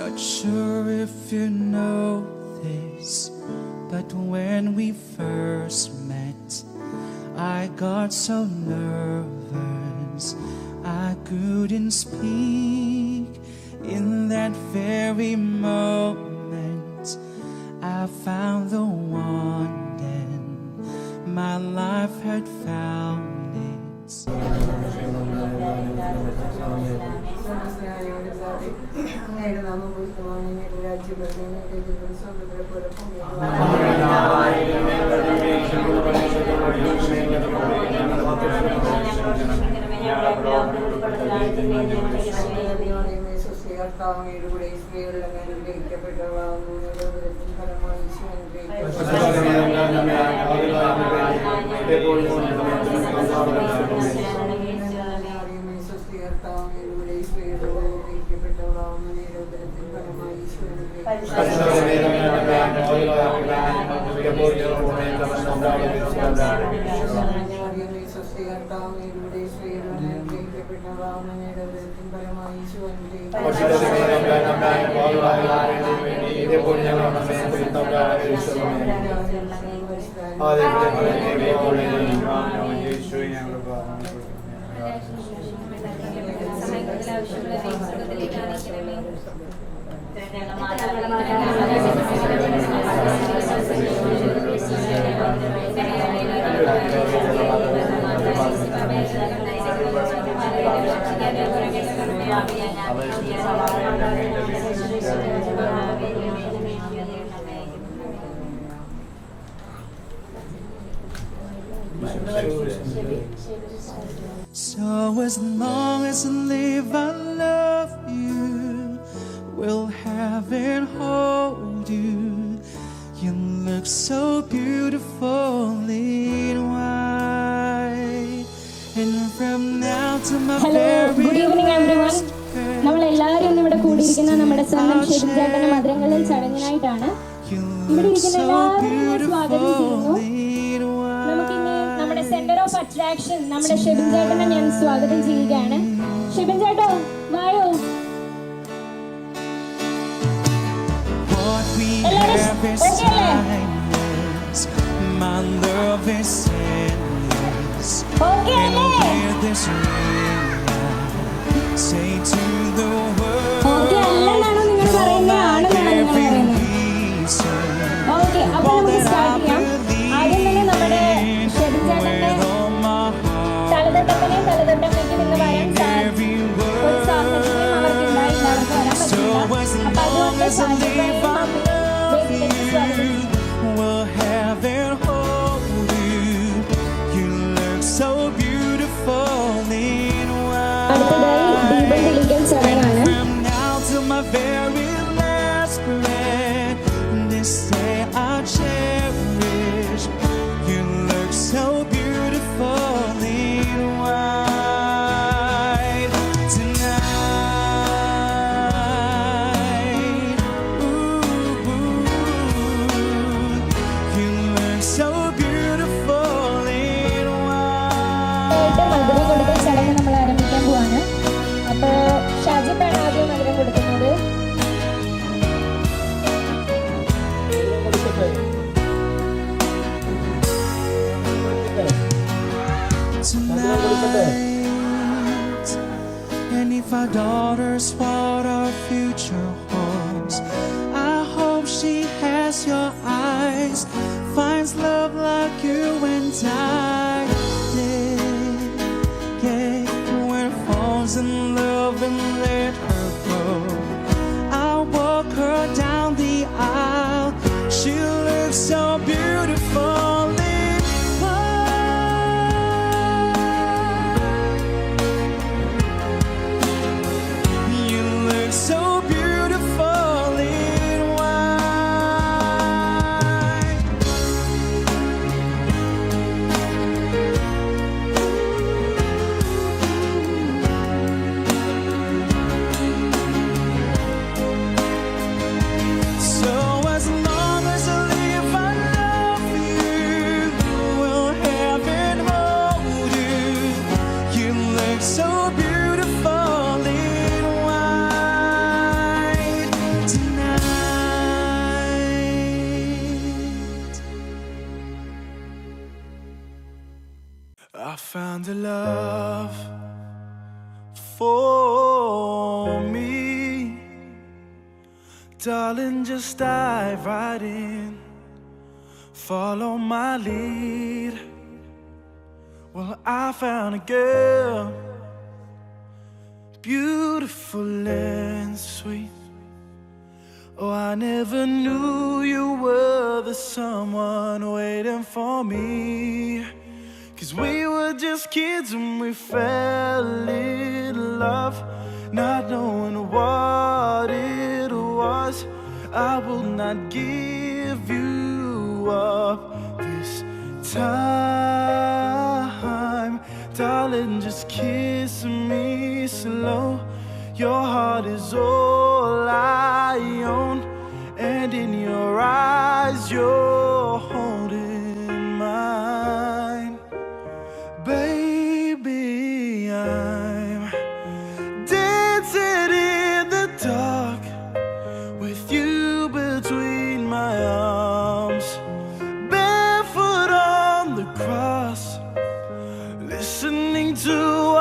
Not sure if you know this, but when we first met, I got so nervous I couldn't speak. In that very moment, I found the one, then my life had found its. So as long as I live, I love you, will have and hold you. You look so beautiful in white, and from now to my very last breath, നമ്മളെല്ലാവരും ഇവിടെ കൂടിയിരിക്കുന്ന നമ്മുടെ സ്വന്തം ഷെബിൻചേട്ടന്റെ മധുരങ്ങളിൽ ചടങ്ങിനായിട്ടാണ്. ഇവിടെ ഇരിക്കുന്ന എല്ലാവരെയും സ്വാഗതം ചെയ്യുന്നു. നമുക്കിനി നമ്മുടെ സെന്റർ ഓഫ് അട്രാക്ഷൻ നമ്മുടെ ഷെബിൻചേട്ടനെ ഞാൻ സ്വാഗതം ചെയ്യുകയാണ്. ഷെബിൻചേട്ടോ വായോ. my love is endless. Okay, and hear this ring say to the world, okay, you're my every reason. Okay, അപ്പോൾ നമുക്ക് സ്റ്റാർട്ട് ചെയ്യാം. ആദ്യം തന്നെ നമ്മുടെ ഷെബിൻചേട്ടന്റെ തലതൊട്ടപ്പനെയും തലതൊട്ടമ്മയ്ക്കും ഇന്ന് വരാൻ ഒരു സാഹചര്യം അവർക്ക് ഉണ്ടായില്ല, അവർക്ക് വരാൻ പറ്റില്ല. അപ്പൊ അതുകൊണ്ട് ഷാജിപ്പനെയും മമ്മിയും സ്വാഗതം. will have and hold you. You look so beautiful in white. And from now till my very last breath, this day I'll cherish. You look so beautiful in white tonight. Ooh, you look so beautiful in white. മധുരം കൊടുക്കൽ ചടങ്ങ് നമ്മൾ ആരംഭിക്കാൻ പോവാണ്. അപ്പൊ ഷാജിപ്പാണ് ആദ്യം മധുരം കൊടുക്കുന്നത്. Tonight, and if our daughters what our future holds, I hope she has your eyes, finds love like you and I did. Yeah, when it falls in love and let her go, I'll walk her down the aisle. She looks so beautiful. So beautiful in white. I found a love for me. Darling, just dive right in. Follow my lead. Well, I found a girl, beautiful and sweet. Oh, I never knew you were the someone waiting for me. 'Cause we were just kids when we fell in love, not knowing what it was. I will not give you up this time. Darling, just kiss me slow. Your heart is all I own, and in your eyes you're holding mine. Baby, I'm dancing in the dark with you between my arms, barefoot on the cross, listening to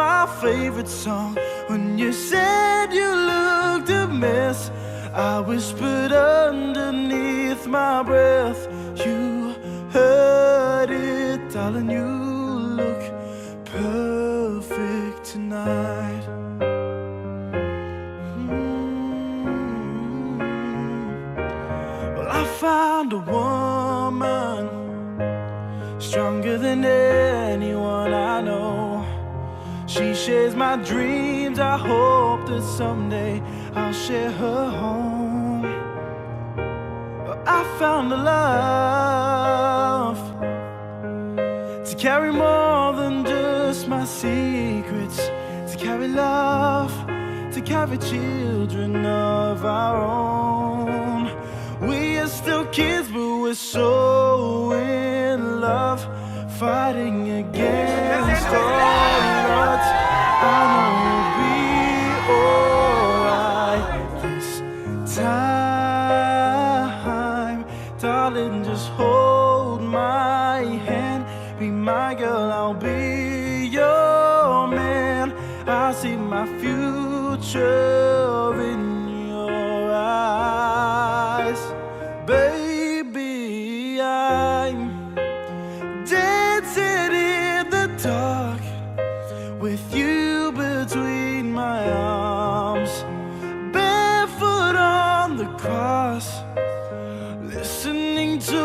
our favorite song. When you said you looked a mess, I whispered underneath my breath. You heard it, darling, you look perfect tonight. Well, I found a woman stronger than anyone I know. She shares my dreams. I hope that someday I'll share her home. I found a love to carry more than just my secrets, to carry love, to carry children of our own. We are still kids, but we're so in love, fighting against all odds. I know we'll be alright this time. Darling, just hold my hand. Be my girl, I'll be your man. I see my future in your eyes. Baby, I'm dancing in the dark with you between my arms, barefoot on the cross, listening to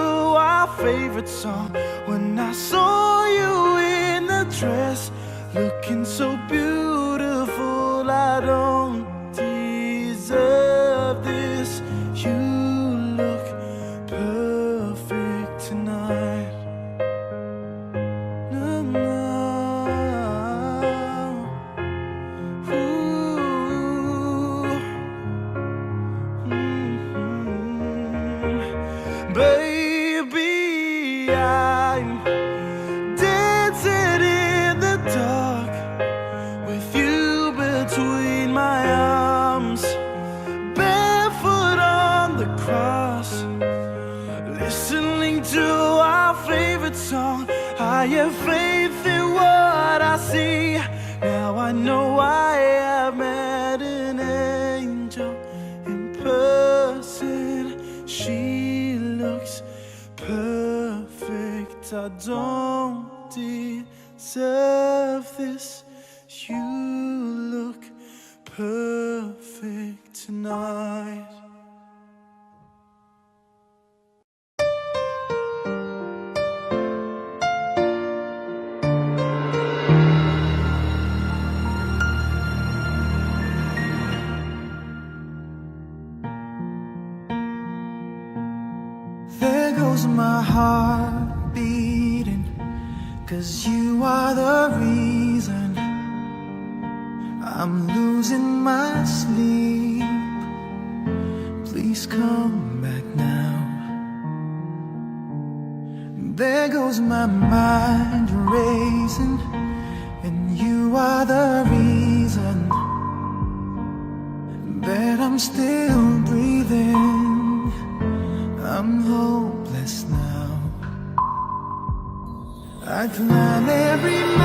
our favorite song. When I saw you in the dress, looking so beautiful, I don't deserve this. You look perfect tonight. Baby, I'm dancing in the dark with you between my arms, barefoot on the cross, listening to our favorite song. I have faith in what I see. Now I know I have met an angel in person. She looks perfect. I don't deserve this. You look perfect tonight. There goes my heart beating, 'cause you are the reason I'm losing my sleep. Please come back now. There goes my mind racing, and you are the reason that I'm still breathing. I'm hopeless now. I climb every mountain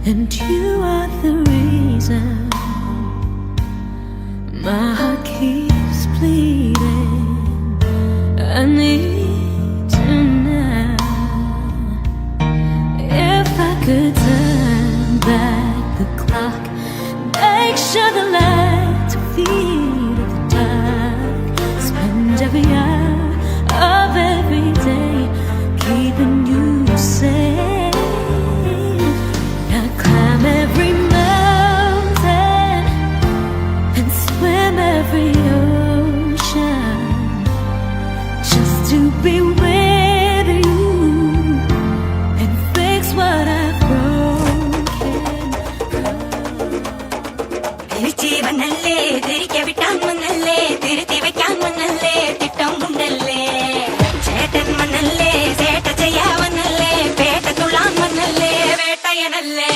and you are the reason my heart keeps bleeding. I need you now. If I could turn back the clock, make sure the lights feed at the dark, spend every hour of every day keeping you safe. I climb every mountain and swim every ocean just to be with you and fix what I've broken. തിരിച്ചീവനല്ലേ തിരികെ വിട്ടാൻ വന്നല്ലേ തിരുത്തി വയ്ക്കാൻ വന്നല്ലേ തിട്ടം കൊണ്ടല്ലേ ചേട്ടൻ വന്നല്ലേ ചേട്ട ചെയ്യാവന്നല്ലേ പേട്ട തുള്ളാൻ വന്നല്ലേ വേട്ടയനല്ലേ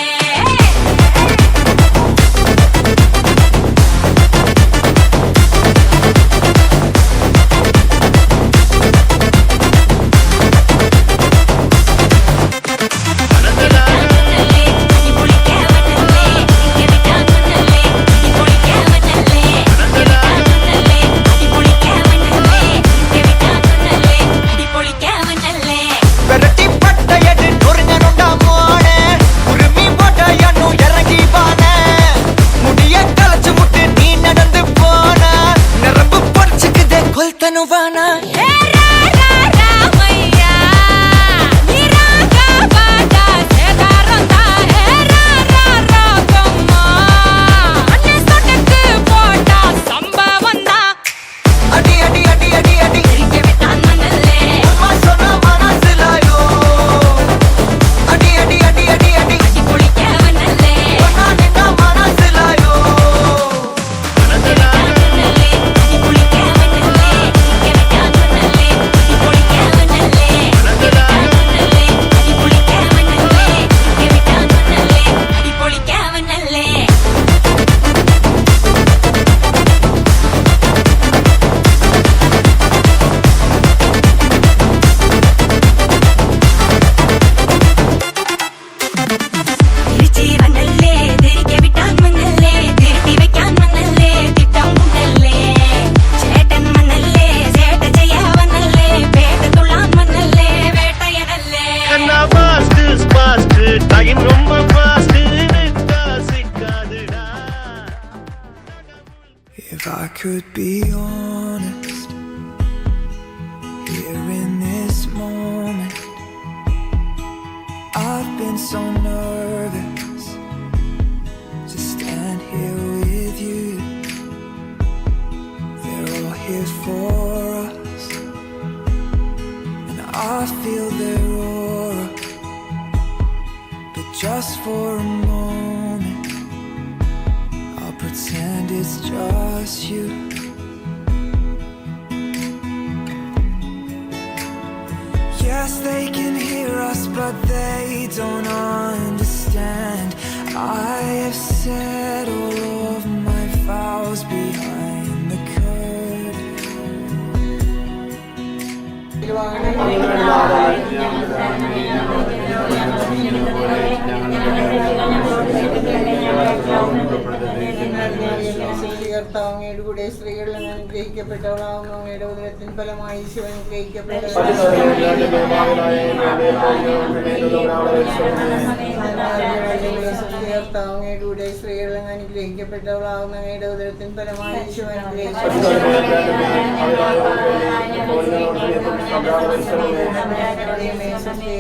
If I could be honest, here in this moment, I've been so nervous to stand here with you. They're all here for us, and I feel their aura, but just for a moment I'll pretend it's just you. Yes, they can hear us, but they don't understand. I have said all of my vows behind the കർത്താവങ്ങയുടെ കൂടെ സ്ത്രീകളിൽ അനുഗ്രഹിക്കപ്പെട്ടവളാവുന്നു. അങ്ങയുടെ ഉദരത്തിൻ ഫലമായി ഈശോ അനുഗ്രഹിക്കപ്പെട്ടവളാവുന്നു. കർത്താവങ്ങയുടെ കൂടെ സ്ത്രീകളിൽ അനുഗ്രഹിക്കപ്പെട്ടവളാവുന്നു. അങ്ങയുടെ ഉദരത്തിൻ ഫലമായി ഈശോ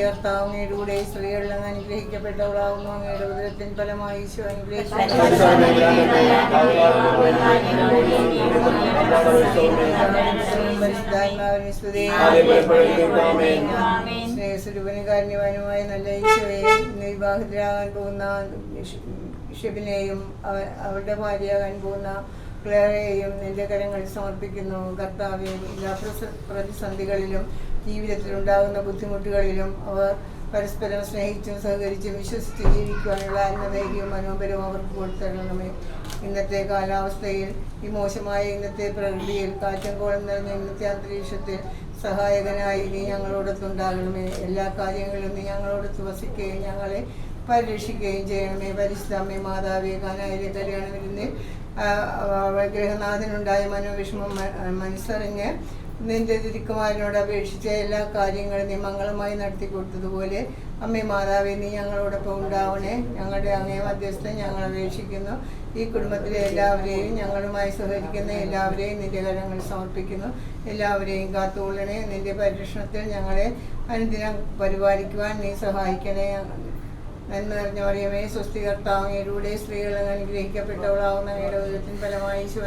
കർത്താവങ്ങയുടെ കൂടെ സ്ത്രീകളിൽ അനുഗ്രഹിക്കപ്പെട്ടവളാവുന്നു. അങ്ങയുടെ ഉദരത്തിൻ ഫലമായി ഈശോ സ്നേഹസ്വരൂപനുകാരണ്യവാനുമായ നല്ല ഈശോയെ, ഇന്ന് വിവാഹിതരാകാൻ പോകുന്ന ഷെബിനെയും അവരുടെ ഭാര്യയാകാൻ പോകുന്ന ക്ലേറയെയും നിന്റെ കരങ്ങളിൽ സമർപ്പിക്കുന്നു. കർത്താവേ, എല്ലാ പ്രതിസന്ധികളിലും ജീവിതത്തിലുണ്ടാകുന്ന ബുദ്ധിമുട്ടുകളിലും അവർ പരസ്പരം സ്നേഹിച്ചും സഹകരിച്ചും വിശ്വസിച്ച് ജീവിക്കുവാനുള്ള ആത്മധൈര്യവും മനോബലവും അവർക്ക് കൊടുത്തരണമേ. ഇന്നത്തെ കാലാവസ്ഥയിൽ, ഈ മോശമായ ഇന്നത്തെ പ്രകൃതിയിൽ, കാറ്റും കോളം നിറഞ്ഞ ഇന്നത്തെ അന്തരീക്ഷത്തിൽ സഹായകനായി നീ ഞങ്ങളോടൊത്തുണ്ടാകണമേ. എല്ലാ കാര്യങ്ങളിലും നീ ഞങ്ങളോടൊത്ത് വസിക്കുകയും ഞങ്ങളെ പരിരക്ഷിക്കുകയും ചെയ്യണമേ. പരിശുദ്ധ അമ്മേ മാതാവേ, കാനായിലെ കല്യാണ വിരുന്നിൽ ഗൃഹനാഥനുണ്ടായ മനോവിഷമം മനസ്സറിഞ്ഞ് നിന്റെ തിരുക്കുമാരനോട് അപേക്ഷിച്ച എല്ലാ കാര്യങ്ങളും നീ മംഗളമായി നടത്തി കൊടുത്തതുപോലെ അമ്മേ മാതാവേ, നീ ഞങ്ങളോടൊപ്പം ഉണ്ടാവണേ. ഞങ്ങളുടെ അങ്ങേ മധ്യസ്ഥം ഞങ്ങൾ അപേക്ഷിക്കുന്നു. ഈ കുടുംബത്തിലെ എല്ലാവരെയും, ഞങ്ങളുമായി സഹകരിക്കുന്ന എല്ലാവരെയും നിന്റെ കരങ്ങളിൽ സമർപ്പിക്കുന്നു. എല്ലാവരെയും കാത്തുകൊള്ളണേ. നിന്റെ പരിരക്ഷണത്തിൽ ഞങ്ങളെ അനുദിനം പരിപാലിക്കുവാൻ നീ സഹായിക്കണേ. നന്മ നിറഞ്ഞ മറിയമേ, സ്വസ്തി, കർത്താവ് അങ്ങയുടെ സ്ത്രീകൾ അനുഗ്രഹിക്കപ്പെട്ടവളാവുന്ന അങ്ങയുടെ ഉദരത്തിൻ ഫലമായി ഈശോ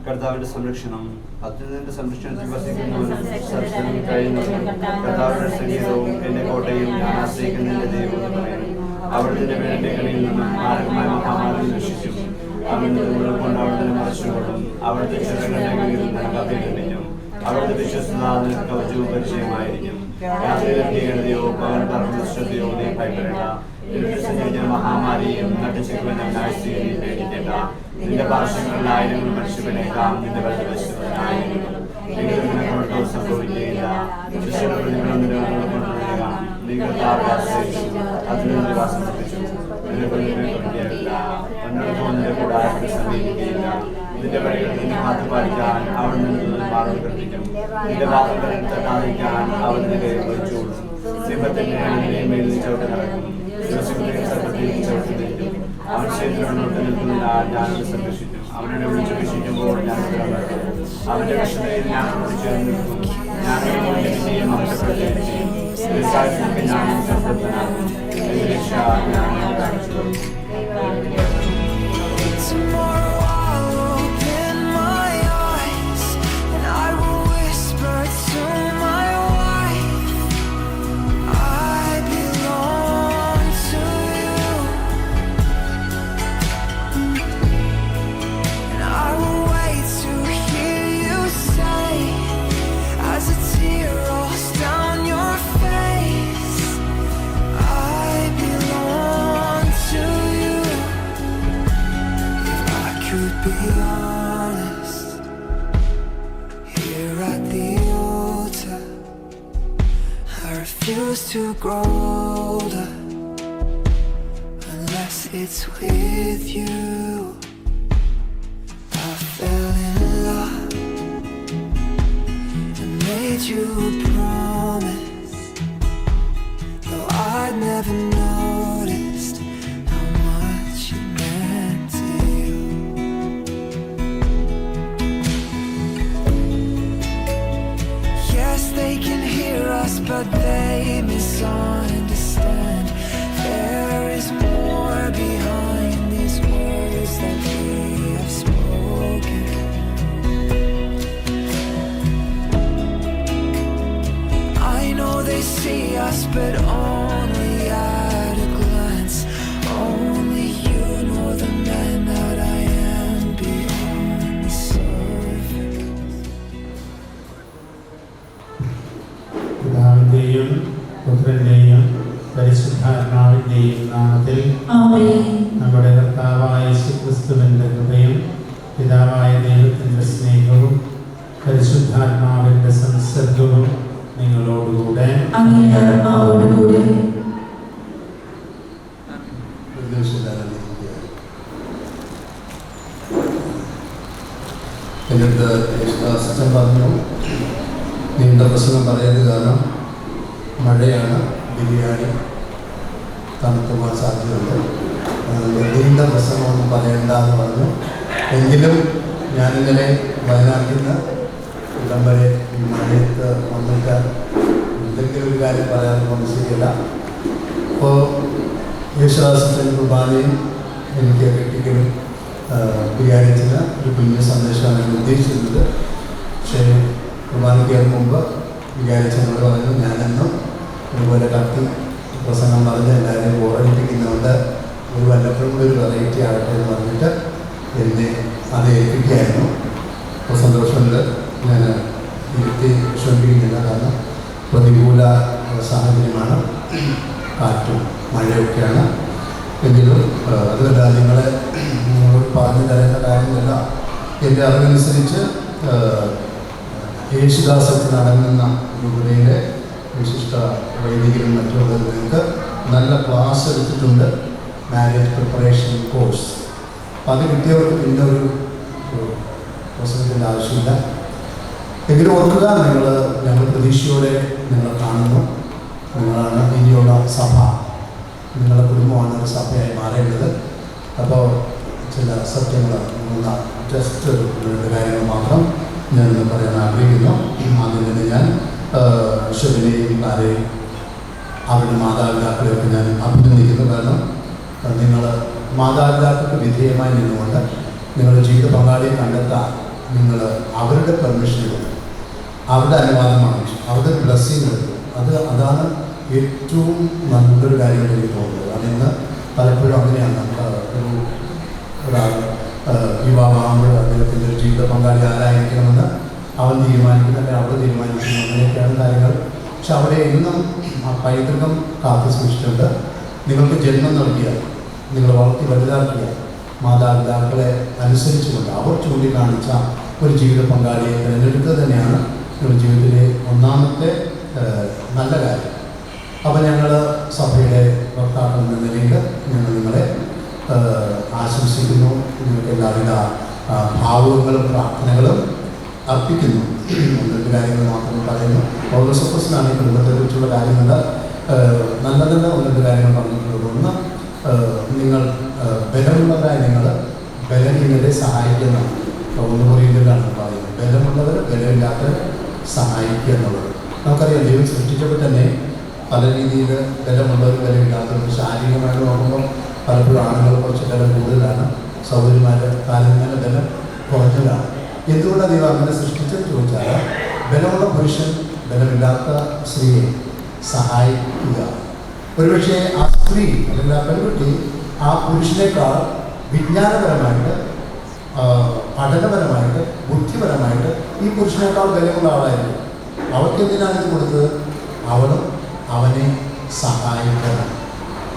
കർത്താവിന്റെ സംരക്ഷണം, അത്യുന്നതന്റെ സംരക്ഷണത്തിൽ വസിക്കുന്നവനും കഴിയുന്നവനും കർത്താവിന്റെ സംഗീതവും എന്റെ കോട്ടയും ഞാൻ ആശ്രയിക്കുന്ന എന്റെ ദൈവവും അവിടുത്തെ വേണ്ടി കണിയിൽ നിന്നും മാരകമായ മഹാമാരിൽ രക്ഷിക്കും. അവന്റെ കൊണ്ട് അവിടുത്തെ മറച്ചുകൊള്ളും. അവിടുത്തെ ചെറുകളുടെ കീഴിൽ നിനക്ക് അഭ്യർത്ഥിക്കും. അവിടുത്തെ വിശ്വസ്തനാഥന് കവചവും പരിചയമായിരിക്കും. രാത്രിയോ പകൽ പറഞ്ഞ ശ്രദ്ധയോ നീ ഭയപ്പെടേണ്ട. സഞ്ചരിച്ച മഹാമാരിയും നട്ടുച്ചെക്കുവാനായി സ്ഥിതി പേടിക്കേണ്ട. നിന്റെ പാർശ്വങ്ങളിൽ ആയിരങ്ങൾ മനുഷ്യനേക്കാം. നിന്റെ വലതുവശത്തിനായിരിക്കും. നിങ്ങൾ സംഭവിക്കുകയില്ല. നിങ്ങൾ അതിനെ വാസം ശ്രദ്ധിച്ചു. നിന്റെ കൂടാരത്തെ സമീപിക്കുകയില്ല. നിന്റെ വഴികളിൽ നിന്ന് കാത്തുപാലിക്കാൻ അവൻ നിന്ന് മാറി കൽപ്പിക്കും. നിന്റെ വാക്കുകളിൽ തട്ടാതിരിക്കാൻ അവൻ നിന്റെ വഹിച്ചോളും. സിംഹത്തിന്റെ മേലിൽ ചവിട്ടി നടക്കും. ചവിട്ടിയിരിക്കും. അവൻ ക്ഷേത്രത്തിലോട്ട് നിൽക്കുന്നതിനാൽ ഞാനത് സംരക്ഷിക്കും. അവനെ വിളിച്ചപേക്ഷിക്കുമ്പോൾ ഞാൻ അവന്റെ വിഷമയിൽ ഞാൻ ചേർന്നിരിക്കും. ഞാൻ വിജയം അവസരപ്പെടുത്തുകയും ചെയ്യും. ഞാൻ സംതൃപ്തനാകും. എന്റെ രക്ഷ ഞാൻ കാണിച്ചു. To grow older unless it's with you. I fell in love and made you a promise, though I'd never noticed how much you meant to you. Yes, they can hear us, but they misunderstand. There is more behind these words that we have spoken. I know they see us, but only at a glance. Only you know the man that I am beyond the surface. പുത്രന്റെയും പരിശുദ്ധാത്മാവിന്റെയും നാമത്തിൽ നമ്മുടെ കർത്താവായ യേശുക്രിസ്തുവിന്റെ കൃപയും പിതാവായ ദൈവത്തിന്റെ സ്നേഹവും പരിശുദ്ധാത്മാവിന്റെ സംസർഗവും നിങ്ങളോടുകൂടെ. എന്നിട്ട് യേശുദാസൻ പറഞ്ഞു, നീണ്ട പ്രസംഗം പറയരുത്, കാരണം മഴയാണ്, ബിരിയാണി തണുത്തു പോകാൻ സാധ്യതയുണ്ട്, നീണ്ട പ്രസംഗമൊന്നും പറയണ്ട എന്ന് പറഞ്ഞു. എങ്കിലും ഞാനിന്നലെ വയനാട്ടിൽ നിന്ന് ഇവിടം വരെ ഈ മഴയത്ത് വന്നിട്ട് എന്തെങ്കിലും ഒരു കാര്യം പറയാനൊന്നും ശരിയല്ല. അപ്പോൾ യേശുദാസത്തിൻ്റെ കുർബാനയും എനിക്ക് കെട്ടിക്കലും ബിരിയാണിത്തിന് ഒരു കുഞ്ഞു സന്ദേശമാണ് ഞാൻ ഉദ്ദേശിച്ചിരുന്നത്. പക്ഷേ കുർബാനയ്ക്ക് മുമ്പ് വിചാരിച്ചെന്നോട് പറഞ്ഞു, ഞാനെന്നും ഇതുപോലെ കത്തി പ്രസംഗം പറഞ്ഞ് എല്ലാവരെയും ബോറടിപ്പിക്കുന്നു അങ്ങനെയൊക്കെയാണ്. എങ്കിലും അതുമല്ല, നിങ്ങളെ നിങ്ങളോട് പറഞ്ഞു തരേണ്ട കാര്യമില്ല. എൻ്റെ അറിവനുസരിച്ച് യേശുദാസത്തിൽ നടങ്ങുന്ന രൂപതയിലെ വിശിഷ്ട വൈദികരും മറ്റുള്ള നിങ്ങൾക്ക് നല്ല ക്ലാസ് എടുത്തിട്ടുണ്ട്, മാരേജ് പ്രിപ്പറേഷൻ കോഴ്സ്. അപ്പം അത് കിട്ടിയവർക്ക് പിന്നെ ഒരു പ്രസംഗത്തിൻ്റെ ആവശ്യമില്ല. എങ്കിലും ഓർക്കുക, ഞങ്ങൾ പ്രതീക്ഷയോടെ നിങ്ങളെ കാണുന്നു. നിങ്ങളാണ് ഇനിയുള്ള സഭ, നിങ്ങളുടെ കുടുംബമാണ് ഒരു സഭയായി മാറേണ്ടത്. അപ്പോൾ ചില സത്യങ്ങൾ ജസ്റ്റ് രണ്ട് കാര്യങ്ങൾ മാത്രം ഞാനിന്ന് പറയാൻ ആഗ്രഹിക്കുന്നു. ആദ്യം തന്നെ ഞാൻ ഷെബിനെയും ആരെയും അവരുടെ മാതാപിതാക്കളെയൊക്കെ ഞാൻ അഭിനന്ദിക്കുന്നു. കാരണം നിങ്ങൾ മാതാപിതാക്കൾക്ക് വിധേയമായി നിന്നുകൊണ്ട് നിങ്ങളുടെ ജീവിത പങ്കാളിയെ കണ്ടെത്താൻ നിങ്ങൾ അവരുടെ പെർമിഷൻ എടുക്കും, അവരുടെ അനുവാദമാണ്, അവരുടെ ബ്ലെസ്സിങ് എടുക്കും. അതാണ് ഏറ്റവും നല്ലൊരു കാര്യമായിട്ട് എനിക്ക് തോന്നുന്നത്. അതിന്ന് പലപ്പോഴും അങ്ങനെയാണ്. ഒരാൾ വിവാഹമാകുമ്പോൾ അദ്ദേഹത്തിൻ്റെ ഒരു ജീവിത പങ്കാളി ആരായിരിക്കണമെന്ന് അവൻ തീരുമാനിക്കുന്നു, അല്ലെങ്കിൽ അവൾ തീരുമാനിക്കുന്നു. അങ്ങനെയൊക്കെയാണ് കാര്യങ്ങൾ. പക്ഷെ അവിടെ ഇന്നും ആ പൈതൃകം കാത്തു സൂക്ഷിച്ചിട്ടുണ്ട്. നിങ്ങൾക്ക് ജന്മം നൽകിയ, നിങ്ങൾ വളർത്തി വലുതാക്കിയ മാതാപിതാക്കളെ അനുസരിച്ചുകൊണ്ട് അവർ ചൂണ്ടിക്കാണിച്ച ഒരു ജീവിത പങ്കാളിയെ തിരഞ്ഞെടുക്കുക തന്നെയാണ് നിങ്ങളുടെ ജീവിതത്തിലെ ഒന്നാമത്തെ നല്ല കാര്യം. അപ്പോൾ ഞങ്ങൾ സഭയുടെ ഭർത്താക്കൾ എന്ന നിലയിൽ ഞങ്ങൾ നിങ്ങളെ ആശംസിക്കുന്നു. നിങ്ങൾക്ക് എല്ലാവിധ ഭാവുകങ്ങളും പ്രാർത്ഥനകളും അർപ്പിക്കുന്നു. ഒന്നിട്ട് കാര്യങ്ങൾ മാത്രം പറയുന്നു. പൗലോസപ്പോസ്തലനാണ് ഈ കുടുംബത്തെക്കുറിച്ചുള്ള കാര്യങ്ങൾ നല്ല നല്ല ഒന്നിട്ട് കാര്യങ്ങൾ പറഞ്ഞിട്ടുള്ളത്. ഒന്ന്, നിങ്ങൾ ബലമുള്ളവരായ നിങ്ങൾ ബലഹീനരെ സഹായിക്കുന്ന, ഒന്ന് പറയുന്നതിലാണ് പറയുന്നത്. ബലമുള്ളവർ ബലമില്ലാത്തവർ സഹായിക്കുക എന്നുള്ളത്. നമുക്കറിയാം, ദൈവം സൃഷ്ടിച്ചപ്പോൾ തന്നെ പല രീതിയിൽ ബലമുള്ളവർ ബലമില്ലാത്തവർ. ശാരീരികമായിട്ട് നോക്കുമ്പോൾ പലപ്പോഴും ആണുങ്ങൾ കുറച്ച് ബലം കൂടുതലാണ്, സൗകര്യമായിട്ട് താരതമ്യേന ബലം കുറഞ്ഞതാണ്. എന്തുകൊണ്ടാണ് ദൈവം അങ്ങനെ സൃഷ്ടിച്ചെന്ന് ചോദിച്ചാൽ, ബലമുള്ള പുരുഷൻ ബലമില്ലാത്ത സ്ത്രീയെ സഹായിക്കുക. ഒരുപക്ഷെ ആ സ്ത്രീ അല്ലെങ്കിൽ ആ പെൺകുട്ടി ആ പുരുഷനേക്കാൾ വിജ്ഞാനപരമായിട്ട്, പഠനപരമായിട്ട്, ബുദ്ധിപരമായിട്ട് ഈ പുരുഷനേക്കാൾ ബലമുള്ള ആളായിരുന്നു. അവർക്ക് എന്തിനാണ് ഇത് കൊടുത്തത്? അവളും അവനെ സഹായിക്കണം.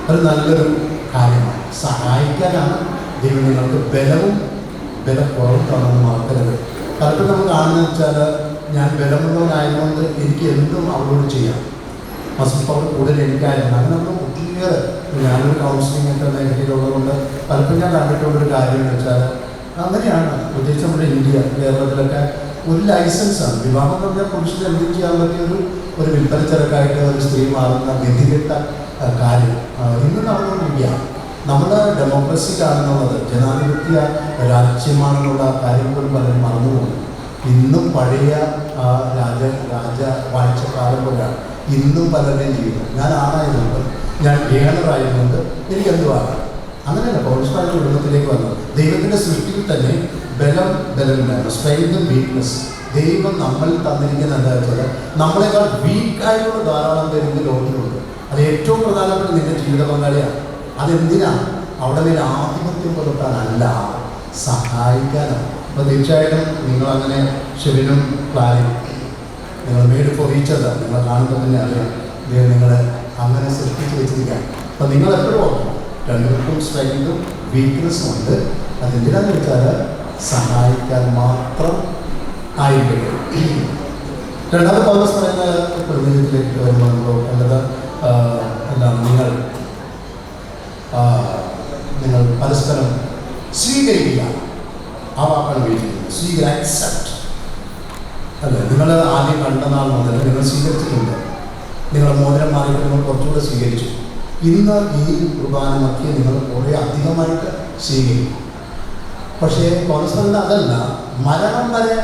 അത് നല്ലൊരു കാര്യമാണ്. സഹായിക്കാനാണ് ദൈവം നിങ്ങൾക്ക് ബലവും ബലക്കുറവും തന്നെന്ന് മറക്കരുത്. പലപ്പോഴും നമ്മൾ കാണുന്നത് വെച്ചാൽ, ഞാൻ ബലമുള്ളവനായതുകൊണ്ട് എനിക്ക് എന്തും അവരോട് ചെയ്യാം, മസിൽ പവർ കൂടുതൽ എനിക്കായിരുന്നു. അങ്ങനെ നമ്മൾ ഒത്തിരിയേറെ, ഞാനൊരു കൗൺസിലിംഗ് ഒക്കെ മേഖലയിലുള്ളതുകൊണ്ട് പലപ്പോഴും ഞാൻ കണ്ടിട്ടുള്ളൊരു കാര്യം എന്ന് വെച്ചാൽ അങ്ങനെയാണ്. പ്രത്യേകിച്ച് നമ്മുടെ ഇന്ത്യ, കേരളത്തിലൊക്കെ ഒരു ലൈസൻസാണ് വിവാഹം എന്ന് പറഞ്ഞാൽ പുരുഷന് എന്തും ചെയ്യാൻ പറ്റിയ ഒരു വിൽപ്പന ചരക്കായിട്ട് ഒരു സ്ത്രീ മാറുന്ന ഗതികെട്ട കാര്യം ഇന്ന് നടന്നുകൊണ്ടിരിക്കുകയാണ്. നമ്മുടെ ഡെമോക്രസിയിലാണെന്നുള്ളത്, ജനാധിപത്യ രാജ്യമാണെന്നുള്ള കാര്യം പോലും പലരും മറന്നുപോകും. ഇന്നും പഴയ വാഴ്ചക്കാലം പോലെയാണ് ഇന്നും പലരുടെയും ജീവിതം. ഞാൻ ആണായതുകൊണ്ട്, ഞാൻ ഏണറായതുകൊണ്ട് എനിക്കെന്തുവാകാം. അങ്ങനെയല്ല പൗരസ്മായ കുടുംബത്തിലേക്ക് വന്നത്. ദൈവത്തിൻ്റെ സൃഷ്ടിയിൽ തന്നെ ബലമില്ലായിരുന്നു, സ്ട്രെങ്തും വീക്ക്നെസ്. ദൈവം നമ്മൾ തന്നിരിക്കുന്ന എന്താ വെച്ചാൽ, നമ്മളെക്കാൾ വീക്കായിട്ടുള്ള ധാരാളം പേര് ഇന്ന് ലോകത്തിലുണ്ട്. അത് ഏറ്റവും പ്രധാനപ്പെട്ട നിന്റെ ജീവിത പങ്കാളിയാണ്. അതെന്തിനാണ്? അവിടെ നിന്ന് ആധിപത്യം പുലർത്താനല്ല, സഹായിക്കാനാണ്. അപ്പോൾ തീർച്ചയായിട്ടും നിങ്ങളങ്ങനെ ഷെബിനും ക്ലാരയും നിങ്ങൾ മേഡ് ഫോർ ഈച്ച് അതർ, നിങ്ങളെ കാണുമ്പോൾ തന്നെ അറിയാം ദൈവം നിങ്ങളെ അങ്ങനെ സൃഷ്ടിച്ച് വെച്ചിരിക്കുകയാണ്. അപ്പോൾ നിങ്ങൾ എപ്പോഴും ഓർക്കണം, രണ്ടുപേർക്കും സ്ട്രെങ്തും വീക്ക്നെസ്സും ഉണ്ട്. അതെന്തിനാന്ന് വെച്ചാൽ സഹായിക്കാൻ മാത്രം ആയിരിക്കും. രണ്ടാമത്തെ പൗലോസ് പറയുന്ന പ്രതിനിധിയിലേക്ക് വരുമ്പോൾ കണ്ടത് എന്താണ്, നിങ്ങൾ പരസ്പരം സ്വീകരിക്കുക. ആ വാക്കാണ് ഉപയോഗിക്കുന്നത്, അക്സെപ്റ്റ് അല്ലേ. നിങ്ങൾ ആദ്യം കണ്ട നാൾ മുതൽ നിങ്ങൾ സ്വീകരിച്ചിട്ടുണ്ട്. നിങ്ങളുടെ മോതിരം മാറിയിട്ട് നിങ്ങൾ കുറച്ചുകൂടെ സ്വീകരിച്ചു. ഇന്ന് ഈ കുർബാന മധ്യേ നിങ്ങൾ കുറേ അധികമായിട്ട് സ്വീകരിക്കും. പക്ഷേ പൗലോസ് അതല്ല, മരണം വരെ